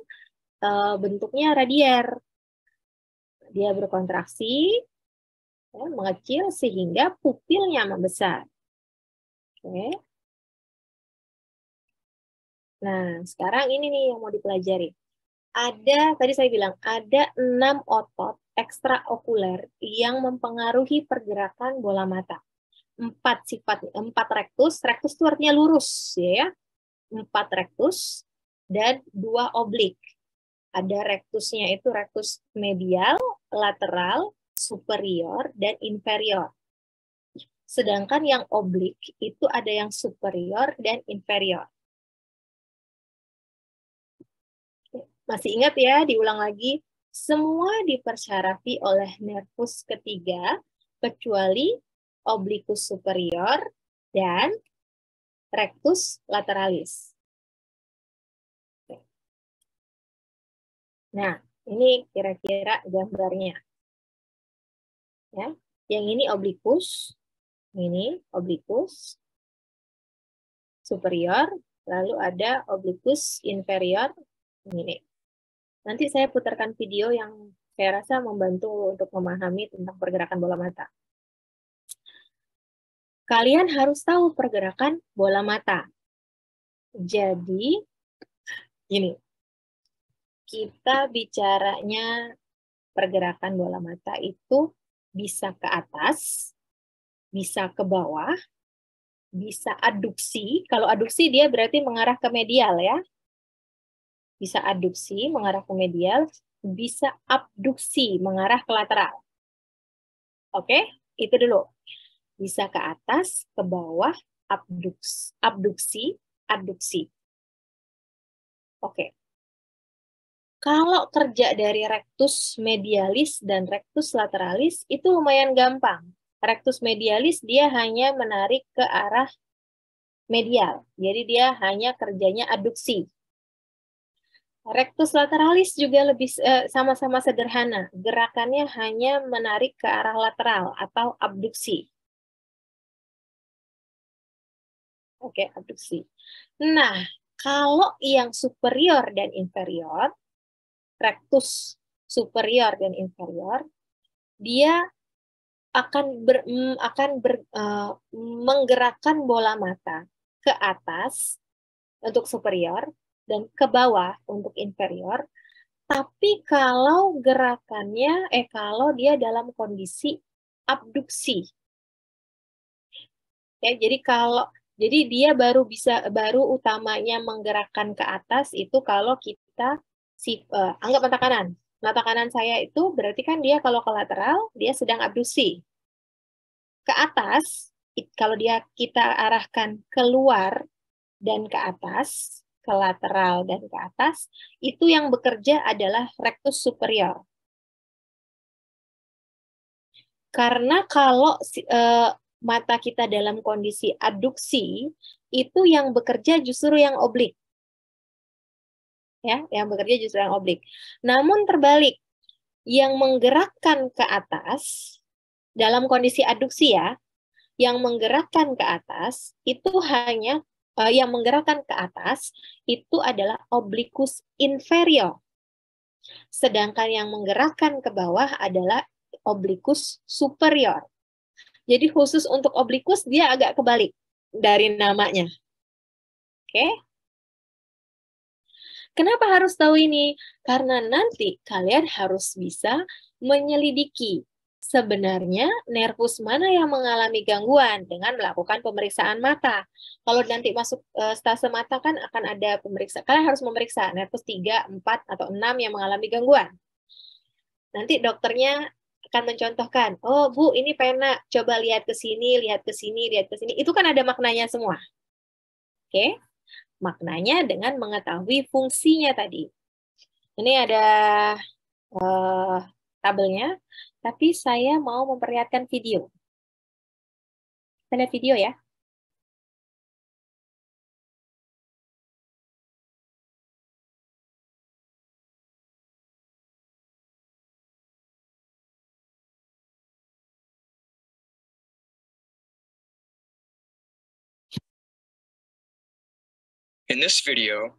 bentuknya radier. Dia berkontraksi, ya, mengecil sehingga pupilnya membesar. Oke. Nah, sekarang ini nih yang mau dipelajari. Tadi saya bilang, ada 6 otot ekstraokuler yang mempengaruhi pergerakan bola mata. 4 rektus itu artinya lurus, ya. 4 rektus dan 2 oblik. Ada rektusnya itu rektus medial, lateral, superior, dan inferior. Sedangkan yang oblik itu ada yang superior dan inferior. Masih ingat ya, diulang lagi. Semua dipersyarafi oleh nervus ketiga, kecuali oblikus superior dan rectus lateralis. Nah, ini kira-kira gambarnya. Ya, yang ini oblikus, superior, lalu ada oblikus inferior, ini. Nanti saya putarkan video yang saya rasa membantu untuk memahami tentang pergerakan bola mata. Kalian harus tahu pergerakan bola mata. Jadi, gini, kita bicaranya pergerakan bola mata itu bisa ke atas, bisa ke bawah, bisa aduksi. Kalau aduksi dia berarti mengarah ke medial ya. Bisa aduksi mengarah ke medial, bisa abduksi mengarah ke lateral. Oke, itu dulu. Bisa ke atas, ke bawah, abduksi, aduksi. Oke. Kalau kerja dari rectus medialis dan rectus lateralis itu lumayan gampang. Rectus medialis dia hanya menarik ke arah medial. Jadi dia hanya kerjanya aduksi. Rectus lateralis juga lebih sama-sama sederhana. Gerakannya hanya menarik ke arah lateral atau abduksi. Oke, abduksi. Nah, kalau yang superior dan inferior, rectus superior dan inferior, dia akan menggerakkan bola mata ke atas untuk superior dan ke bawah untuk inferior. Tapi kalau gerakannya, kalau dia dalam kondisi abduksi, ya, jadi dia baru utamanya menggerakkan ke atas itu kalau kita anggap mata kanan saya itu berarti kan dia kalau ke lateral dia sedang abduksi. Ke atas kalau kita arahkan keluar dan ke atas, ke lateral dan ke atas, itu yang bekerja adalah rectus superior. Karena kalau mata kita dalam kondisi aduksi, itu yang bekerja justru yang oblik. Ya, yang bekerja justru yang oblik. Namun terbalik, yang menggerakkan ke atas, dalam kondisi aduksi ya, yang menggerakkan ke atas, itu hanya yang menggerakkan ke atas itu adalah oblikus inferior. Sedangkan yang menggerakkan ke bawah adalah oblikus superior. Jadi khusus untuk oblikus dia agak kebalik dari namanya. Oke? Kenapa harus tahu ini? Karena nanti kalian harus bisa menyelidiki sebenarnya nervus mana yang mengalami gangguan dengan melakukan pemeriksaan mata. Kalau nanti masuk stase mata kan akan ada pemeriksaan. Kalian harus memeriksa nervus 3, 4, atau 6 yang mengalami gangguan. Nanti dokternya akan mencontohkan, oh Bu, ini pena, coba lihat ke sini, lihat ke sini, lihat ke sini. Itu kan ada maknanya semua. Oke? Maknanya dengan mengetahui fungsinya tadi. Ini ada tabelnya, tapi saya mau memperlihatkan video. Kita lihat video ya. In this video,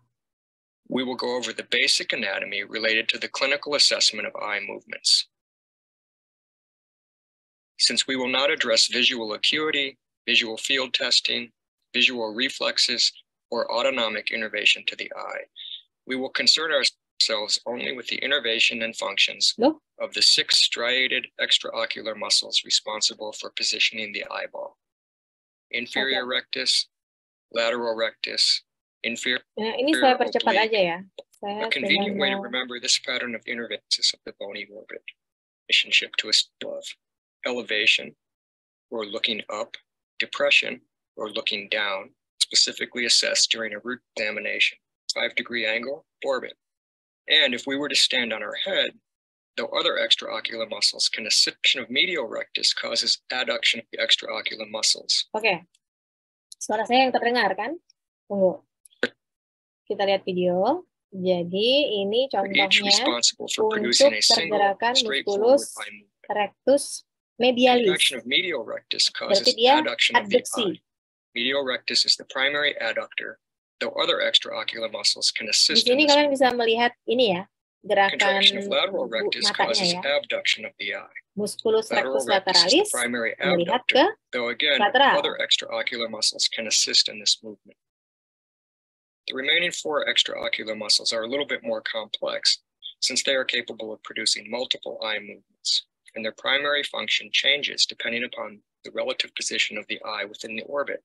we will go over the basic anatomy related to the clinical assessment of eye movements. Since we will not address visual acuity, visual field testing, visual reflexes, or autonomic innervation to the eye, we will concern ourselves only with the innervation and functions of the 6 striated extraocular muscles responsible for positioning the eyeball. Inferior rectus, lateral rectus, inferior ini saya percepat oblique. aja ya. Saya A convenient way to remember this pattern of innervations of the bony orbit, relationship to a of elevation or looking up, depression or looking down, specifically assessed during a root examination, 5-degree angle, orbit. And if we were to stand on our head, though other extraocular muscles can assist of medial rectus causes adduction of the extraocular muscles. Oke. Suara saya yang terdengar kan? Tunggu. Kita lihat video. Jadi ini contohnya untuk pergerakan musculus rectus medialis. Berarti dia adduksi. Medial rectus is the primary adductor, though other extraocular muscles can assist. Di sini kalian bisa melihat ini ya, gerakan matanya ya. Musculus rectus lateralis melihat ke lateral. Other extraocular muscles can assist in this movement. The remaining 4 extraocular muscles are a little bit more complex since they are capable of producing multiple eye movements, and their primary function changes depending upon the relative position of the eye within the orbit.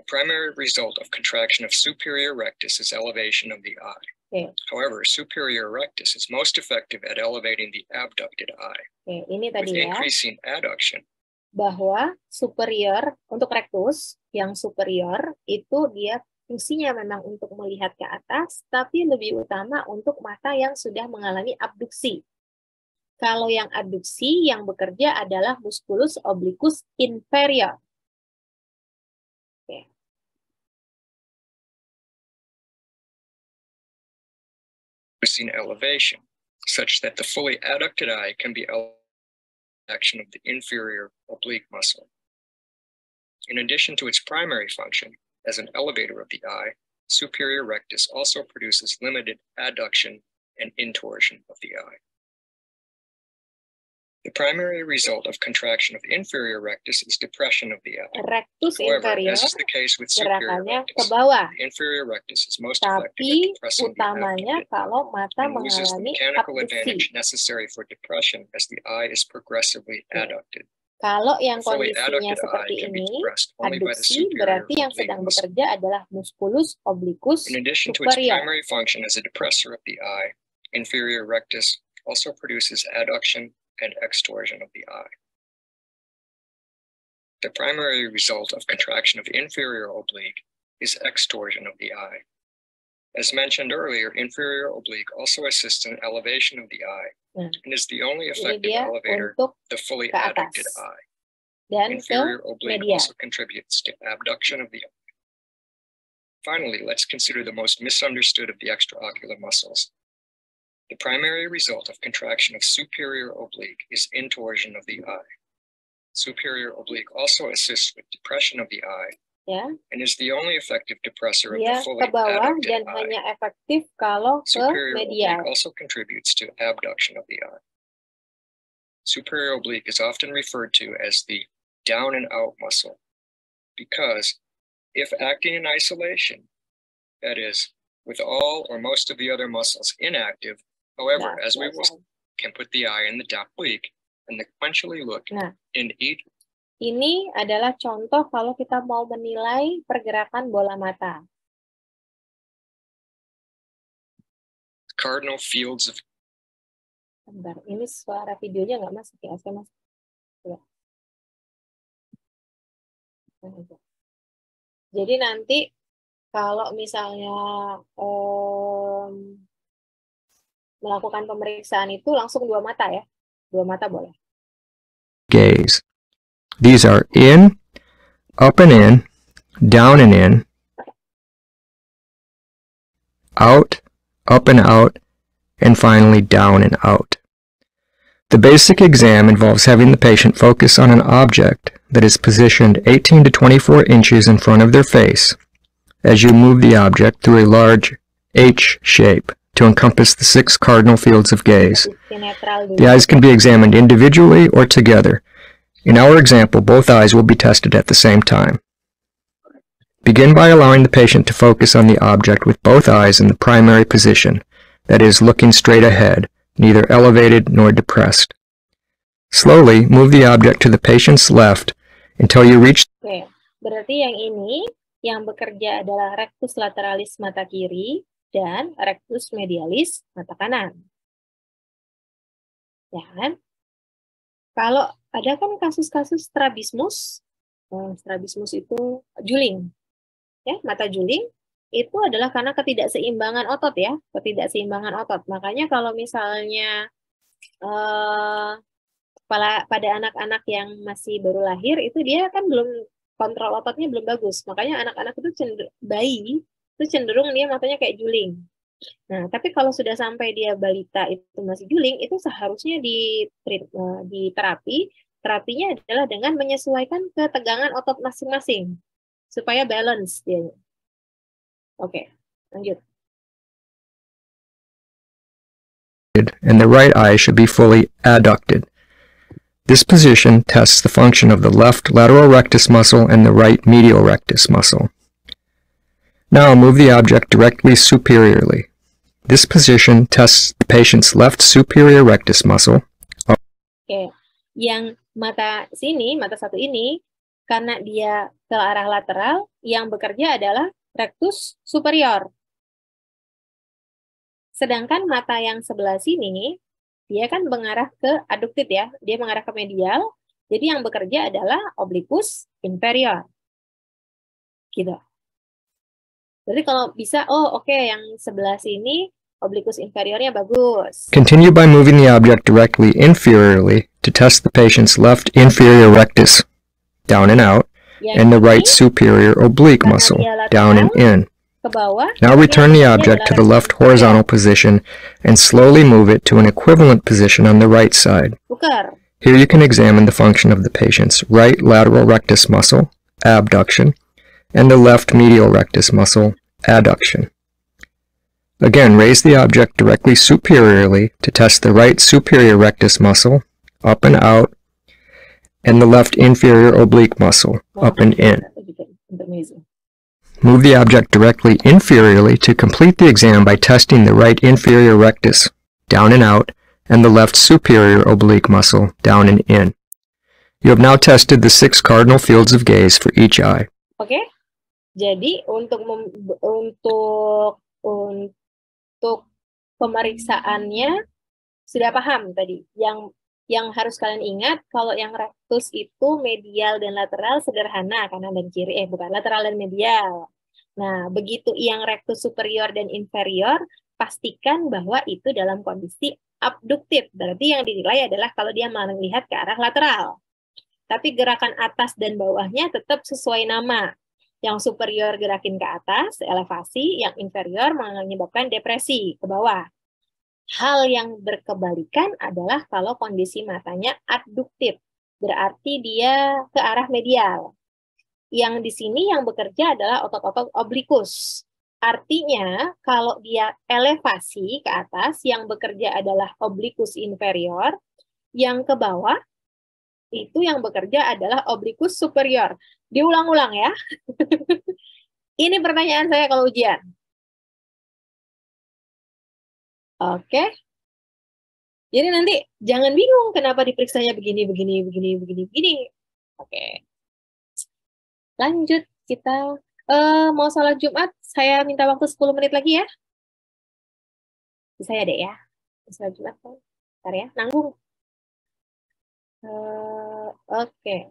The primary result of contraction of superior rectus is elevation of the eye. Okay. However, superior rectus is most effective at elevating the abducted eye. Okay, ini tadi with increasing adduction, bahwa superior untuk rectus yang superior itu dia fungsinya memang untuk melihat ke atas, tapi lebih utama untuk mata yang sudah mengalami abduksi. Kalau yang adduksi yang bekerja adalah musculus obliquus inferior. Oke. Producing elevation, such that the fully adducted eye can be elevated. Action of the inferior oblique muscle. In addition to its primary function as an elevator of the eye, superior rectus also produces limited adduction and intorsion of the eye. The primary result of contraction of inferior rectus is depression of the eye. Rectus However, inferior, as is the case with superior rectus, ke bawah. the inferior rectus is most effective at depressing utamanya the kalau mata and loses the mengalami mechanical abduksi. advantage necessary for depression as the eye is progressively adducted. Kalau yang kondisinya seperti ini, adduksi berarti yang sedang bekerja adalah musculus obliquus In addition to its superior. primary function as a depressor of the eye, inferior rectus also produces adduction and extorsion of the eye. The primary result of contraction of the inferior oblique is extorsion of the eye. As mentioned earlier, inferior oblique also assists in elevation of the eye and is the only effective elevator of the fully adducted eye. Dan inferior oblique medial. also contributes to abduction of the eye. Finally, let's consider the most misunderstood of the extraocular muscles. The primary result of contraction of superior oblique is intorsion of the eye. Superior oblique also assists with depression of the eye and is the only effective depressor of the fully adducted dan eye. hanya efektif kalau ke Superior medial. oblique also contributes to abduction of the eye. Superior oblique is often referred to as the down and out muscle because if acting in isolation, that is, with all or most of the other muscles inactive, however, as we will can put the eye in the down oblique and sequentially look in each. Ini adalah contoh kalau kita mau menilai pergerakan bola mata. Cardinal fields of Bentar, ini suara videonya nggak masuk ya? Saya masuk. Ya. Jadi nanti kalau misalnya melakukan pemeriksaan itu langsung 2 mata ya. 2 mata boleh. Gaze. These are in, up and in, down and in, out, up and out, and finally down and out. The basic exam involves having the patient focus on an object that is positioned 18 to 24 inches in front of their face as you move the object through a large H shape to encompass the 6 cardinal fields of gaze. The eyes can be examined individually or together. In our example, both eyes will be tested at the same time. Begin by allowing the patient to focus on the object with both eyes in the primary position, that is, looking straight ahead, neither elevated nor depressed. Slowly move the object to the patient's left until you reach. Oke, berarti yang ini yang bekerja adalah rectus lateralis mata kiri dan rectus medialis mata kanan. Ya kan? Kalau ada kan kasus-kasus strabismus, strabismus itu juling, ya mata juling itu adalah karena ketidakseimbangan otot ya, ketidakseimbangan otot. Makanya kalau misalnya pada anak-anak yang masih baru lahir itu dia kan belum kontrol ototnya belum bagus. Makanya anak-anak itu bayi itu cenderung dia matanya kayak juling. Nah, tapi kalau sudah sampai dia balita itu masih juling, itu seharusnya di terapi. Terapinya adalah dengan menyesuaikan ketegangan otot masing-masing supaya balance dia. Oke, lanjut. And the right eye should be fully adducted. This position tests the function of the left lateral rectus muscle and the right medial rectus muscle. Now move the object directly superiorly. This position tests the patient's left superior rectus muscle. Oke, yang mata sini, mata satu ini, karena dia ke arah lateral, yang bekerja adalah rectus superior. Sedangkan mata yang sebelah sini, dia kan mengarah ke adducted ya, dia mengarah ke medial, jadi yang bekerja adalah obliquus inferior. Gitu. Jadi kalau bisa, yang sebelah sini, obliquus inferiornya bagus. Continue by moving the object directly inferiorly to test the patient's left inferior rectus, down and out, and the right superior oblique muscle, down and in. Now return the object to the left horizontal position and slowly move it to an equivalent position on the right side. Here you can examine the function of the patient's right lateral rectus muscle, abduction, and the left medial rectus muscle, adduction. Again, raise the object directly superiorly to test the right superior rectus muscle, up and out, and the left inferior oblique muscle, up and in. Move the object directly inferiorly to complete the exam by testing the right inferior rectus, down and out, and the left superior oblique muscle, down and in. You have now tested the 6 cardinal fields of gaze for each eye. Oke, jadi untuk pemeriksaannya sudah paham tadi. Yang harus kalian ingat, kalau yang rectus itu medial dan lateral sederhana, kanan dan kiri, bukan lateral dan medial. Nah, begitu yang rectus superior dan inferior, pastikan bahwa itu dalam kondisi abducted. Berarti yang dinilai adalah kalau dia melihat ke arah lateral. Tapi gerakan atas dan bawahnya tetap sesuai nama. Yang superior gerakin ke atas, elevasi, yang inferior menyebabkan depresi, ke bawah. Hal yang berkebalikan adalah kalau kondisi matanya adducted, berarti dia ke arah medial. Yang di sini yang bekerja adalah otot-otot oblikus. Artinya, kalau dia elevasi ke atas, yang bekerja adalah oblikus inferior, yang ke bawah, itu yang bekerja adalah oblikus superior. Diulang-ulang ya. Ini pertanyaan saya kalau ujian. Oke. Jadi nanti jangan bingung kenapa diperiksanya begini. Oke. Lanjut, kita mau sholat Jumat, saya minta waktu 10 menit lagi ya. Bisa ya, Dek ya? Sholat Jumat kan? Bentar ya, nanggung. Oke.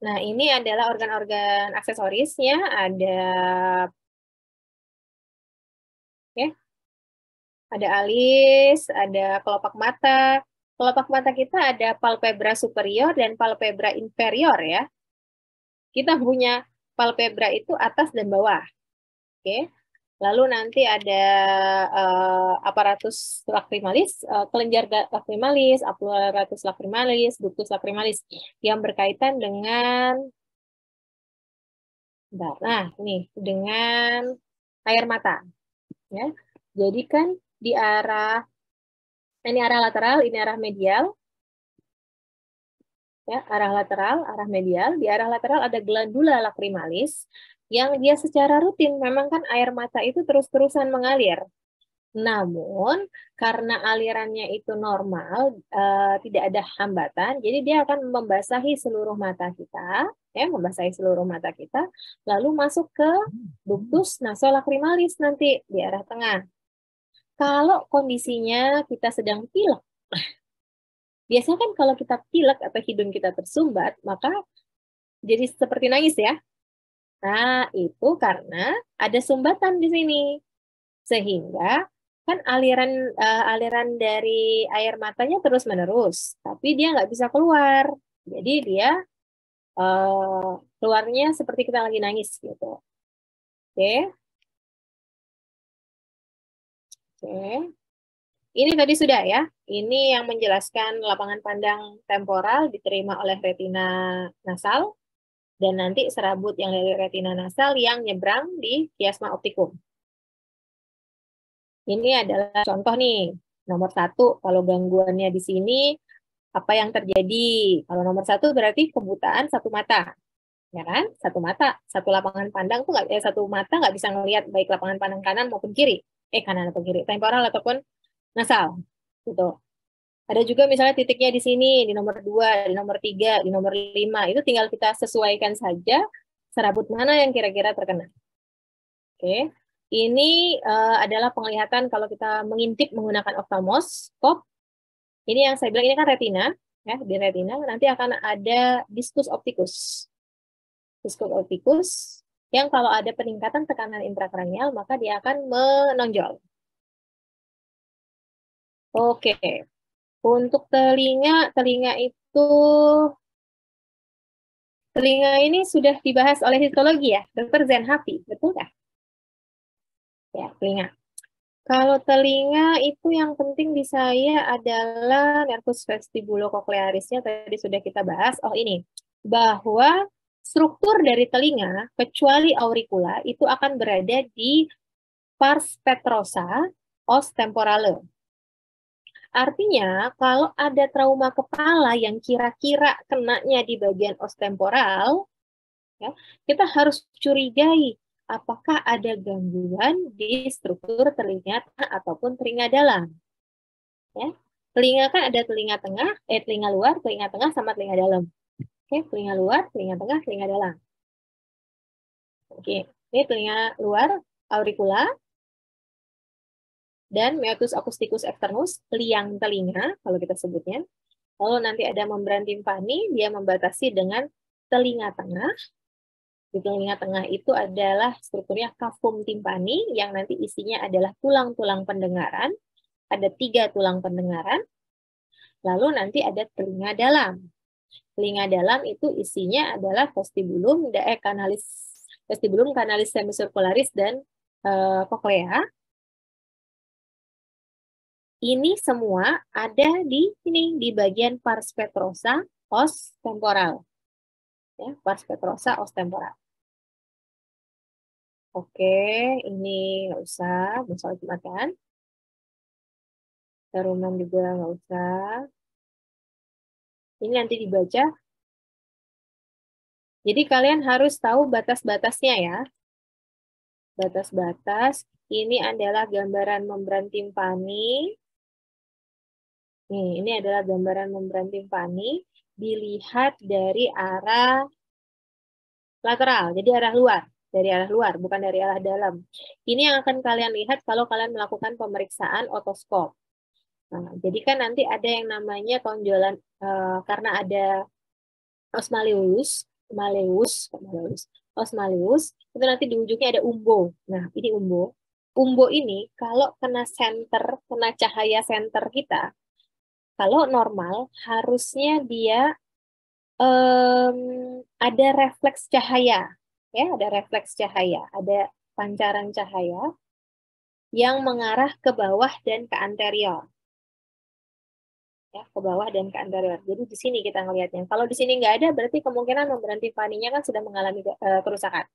Nah, ini adalah organ-organ aksesorisnya. Ada ada alis, ada kelopak mata. Kelopak mata kita ada palpebra superior dan palpebra inferior ya. Kita punya palpebra itu atas dan bawah. Oke. Lalu nanti ada aparatus lacrimalis, kelenjar lacrimalis, apparatus lacrimalis, ductus lacrimalis yang berkaitan dengan dengan air mata. Ya. Jadi kan di arah ini arah lateral, ini arah medial. Ya, arah lateral, arah medial. Di arah lateral ada glandula lacrimalis yang dia secara rutin memang kan air mata itu terus-terusan mengalir. Namun karena alirannya itu normal, tidak ada hambatan, jadi dia akan membasahi seluruh mata kita, ya, membasahi seluruh mata kita, lalu masuk ke ductus nasolacrimalis nanti di arah tengah. Kalau kondisinya kita sedang pilek, biasanya kan kalau kita pilek atau hidung kita tersumbat, maka jadi seperti nangis ya. Nah, itu karena ada sumbatan di sini. Sehingga kan aliran dari air matanya terus-menerus, tapi dia nggak bisa keluar. Jadi dia keluarnya seperti kita lagi nangis gitu. Oke. Oke. Ini tadi sudah ya. Ini yang menjelaskan lapangan pandang temporal diterima oleh retina nasal dan nanti serabut yang dari retina nasal yang nyebrang di kiasma optikum. Ini adalah contoh nih. Nomor 1, kalau gangguannya di sini, apa yang terjadi? Kalau nomor 1 berarti kebutaan satu mata. Ya kan? Satu mata, satu lapangan pandang tuh satu mata nggak bisa ngelihat baik lapangan pandang kanan maupun kiri. Kanan atau kiri, temporal ataupun nasal. Gitu. Ada juga misalnya titiknya di sini, di nomor 2, di nomor 3, di nomor 5. Itu tinggal kita sesuaikan saja serabut mana yang kira-kira terkena. Oke. Ini adalah penglihatan kalau kita mengintip menggunakan oftalmoskop. Ini yang saya bilang ini kan retina, ya, di retina nanti akan ada diskus optikus. Diskus optikus yang kalau ada peningkatan tekanan intrakranial maka dia akan menonjol. Oke. Untuk telinga ini sudah dibahas oleh histologi ya, Dr. Zenhafi, betul nggak? Ya, telinga. Kalau telinga itu yang penting di saya adalah nervus vestibulocochlearisnya tadi sudah kita bahas. Oh ini, bahwa struktur dari telinga kecuali auricula itu akan berada di pars petrosa os temporale. Artinya kalau ada trauma kepala yang kira-kira kenanya di bagian os temporal, ya, kita harus curigai apakah ada gangguan di struktur telinga ataupun telinga dalam. Ya. Telinga kan ada telinga tengah, telinga luar, telinga tengah, sama telinga dalam. Oke, telinga luar, telinga tengah, telinga dalam. Oke, ini telinga luar, auricula, dan meatus acousticus externus, liang telinga, kalau kita sebutnya. Lalu nanti ada membran timpani, dia membatasi dengan telinga tengah. Di telinga tengah itu adalah strukturnya cavum timpani, yang nanti isinya adalah tulang-tulang pendengaran. Ada 3 tulang pendengaran. Lalu nanti ada telinga dalam. Telinga dalam itu isinya adalah vestibulum, kanalis semicircularis, dan cochlea. Ini semua ada di sini, di bagian pars petrosa os temporal. Ya, pars petrosa os temporal. Oke, ini nggak usah dimakan. Taruman juga nggak usah. Ini nanti dibaca. Jadi kalian harus tahu batas-batasnya ya. Batas-batas. Ini adalah gambaran membran timpani. Nih, ini adalah gambaran membran timpani. Dilihat dari arah lateral, jadi arah luar. Dari arah luar, bukan dari arah dalam. Ini yang akan kalian lihat kalau kalian melakukan pemeriksaan otoskop. Nah, jadi kan nanti ada yang namanya tonjolan karena ada osmaleus, osmaleus, itu nanti di ujungnya ada umbo. Nah, ini umbo. Umbo ini kalau kena cahaya center kita, kalau normal harusnya dia ada refleks cahaya, ya, ada refleks cahaya, ada pancaran cahaya yang mengarah ke bawah dan ke anterior. Ya, ke bawah dan ke anterior. Jadi di sini kita ngelihatnya. Kalau di sini nggak ada, berarti kemungkinan membran Tiffany-nya kan sudah mengalami kerusakan.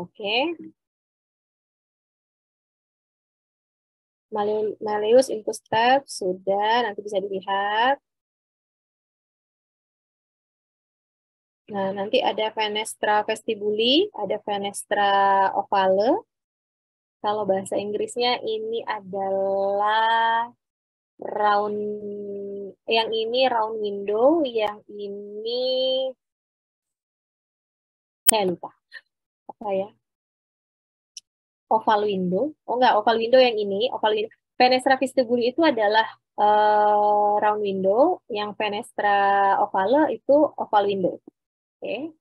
Oke. Malleus into step sudah, nanti bisa dilihat. Nah, nanti ada fenestra vestibuli, ada fenestra ovale. Kalau bahasa Inggrisnya ini adalah round, yang ini round window, yang ini saya lupa apa ya, oval window. Oh enggak, oval window yang ini, oval window. Fenestra vestibuli itu adalah round window, yang fenestra ovale itu oval window. Oke.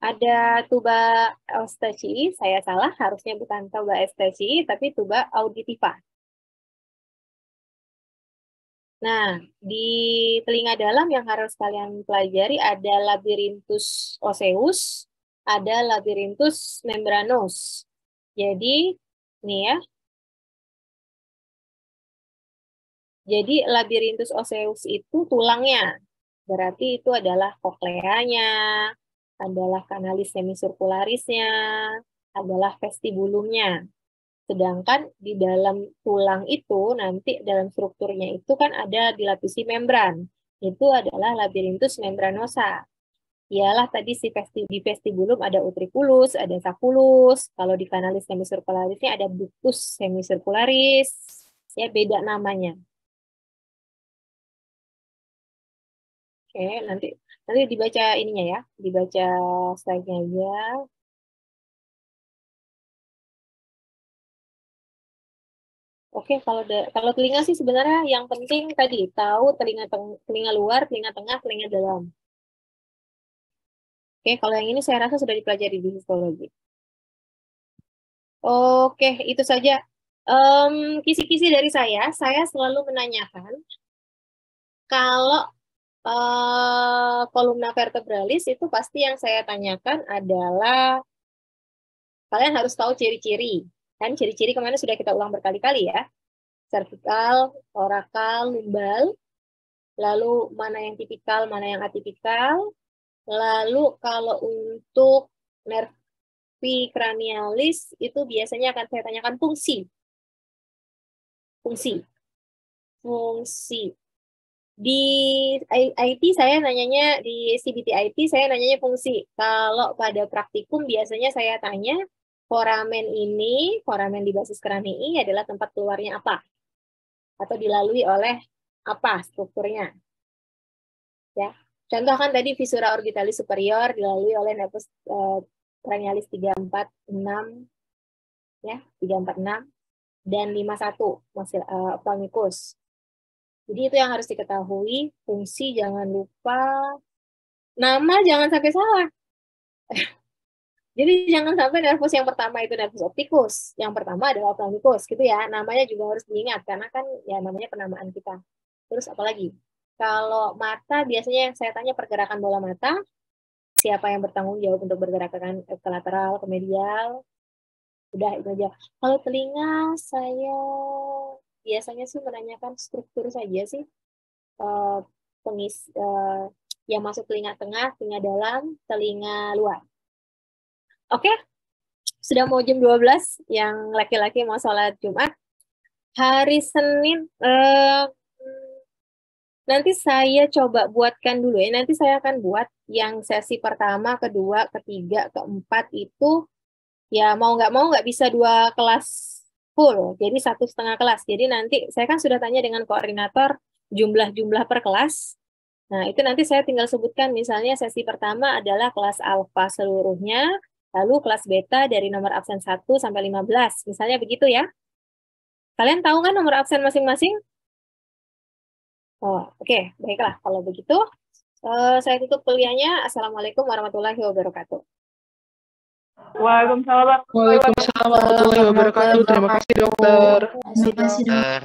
Ada tuba eustachi, saya salah, harusnya bukan tuba eustachi, tapi tuba auditiva. Nah, di telinga dalam yang harus kalian pelajari ada labyrinthus osseus, ada labyrinthus membranous. Jadi, nih ya. Jadi, labyrinthus osseus itu tulangnya. Berarti itu adalah kokleanya, adalah kanalis semisirkularisnya, adalah vestibulumnya. Sedangkan di dalam tulang itu, nanti dalam strukturnya itu kan ada dilapisi membran. Itu adalah labyrinthus membranosa. Ialah tadi di vestibulum ada utriculus, ada sacculus. Kalau di kanalis semisirkularisnya ada ductus semisirkularis. Ya, beda namanya. Oke, nanti dibaca ininya ya, dibaca slide-nya aja. Oke, kalau telinga sih sebenarnya yang penting tadi tahu telinga luar, telinga tengah, telinga dalam. Oke, kalau yang ini saya rasa sudah dipelajari di histologi. Oke, itu saja. Kisi-kisi dari saya selalu menanyakan kalau kolumna vertebralis itu pasti yang saya tanyakan adalah kalian harus tahu ciri-ciri. Kan ciri-ciri kemarin sudah kita ulang berkali-kali ya. Cervical, thoracal, lumbal. Lalu mana yang tipikal, mana yang atipikal. Lalu kalau untuk nervi cranialis itu biasanya akan saya tanyakan fungsi. Fungsi. Di IT saya nanyanya, di CBT IT saya nanyanya fungsi. Kalau pada praktikum biasanya saya tanya foramen di basis kranii adalah tempat keluarnya apa? Atau dilalui oleh apa strukturnya? Ya. Contoh kan tadi visura orbitalis superior dilalui oleh nervus cranialis 346 ya, 346 dan 51 ophthalmicus. Jadi itu yang harus diketahui, fungsi jangan lupa, nama jangan sampai salah. Jadi jangan sampai nervus yang pertama itu nervus opticus, yang pertama adalah ophthalmicus gitu ya. Namanya juga harus diingat karena kan ya namanya penamaan kita. Terus apalagi? Kalau mata biasanya yang saya tanya pergerakan bola mata, siapa yang bertanggung jawab untuk bergerakan ke lateral, ke medial. Udah itu aja. Kalau telinga saya biasanya sih menanyakan struktur saja sih. Yang masuk telinga tengah, telinga dalam, telinga luar. Oke, sudah mau jam 12 yang laki-laki mau sholat Jumat. Hari Senin, nanti saya coba buatkan dulu ya. Nanti saya akan buat yang sesi pertama, kedua, ketiga, keempat itu ya mau nggak bisa 2 kelas full, jadi 1,5 kelas. Jadi nanti saya kan sudah tanya dengan koordinator jumlah per kelas. Nah, itu nanti saya tinggal sebutkan misalnya sesi pertama adalah kelas alfa seluruhnya, lalu kelas beta dari nomor absen 1 sampai 15. Misalnya begitu ya. Kalian tahu kan nomor absen masing-masing? Oh, oke. Baiklah. Kalau begitu, saya tutup kuliahnya. Assalamualaikum warahmatullahi wabarakatuh. Waalaikumsalam warahmatullahi wabarakatuh. Terima kasih dokter. Terima kasih, dokter.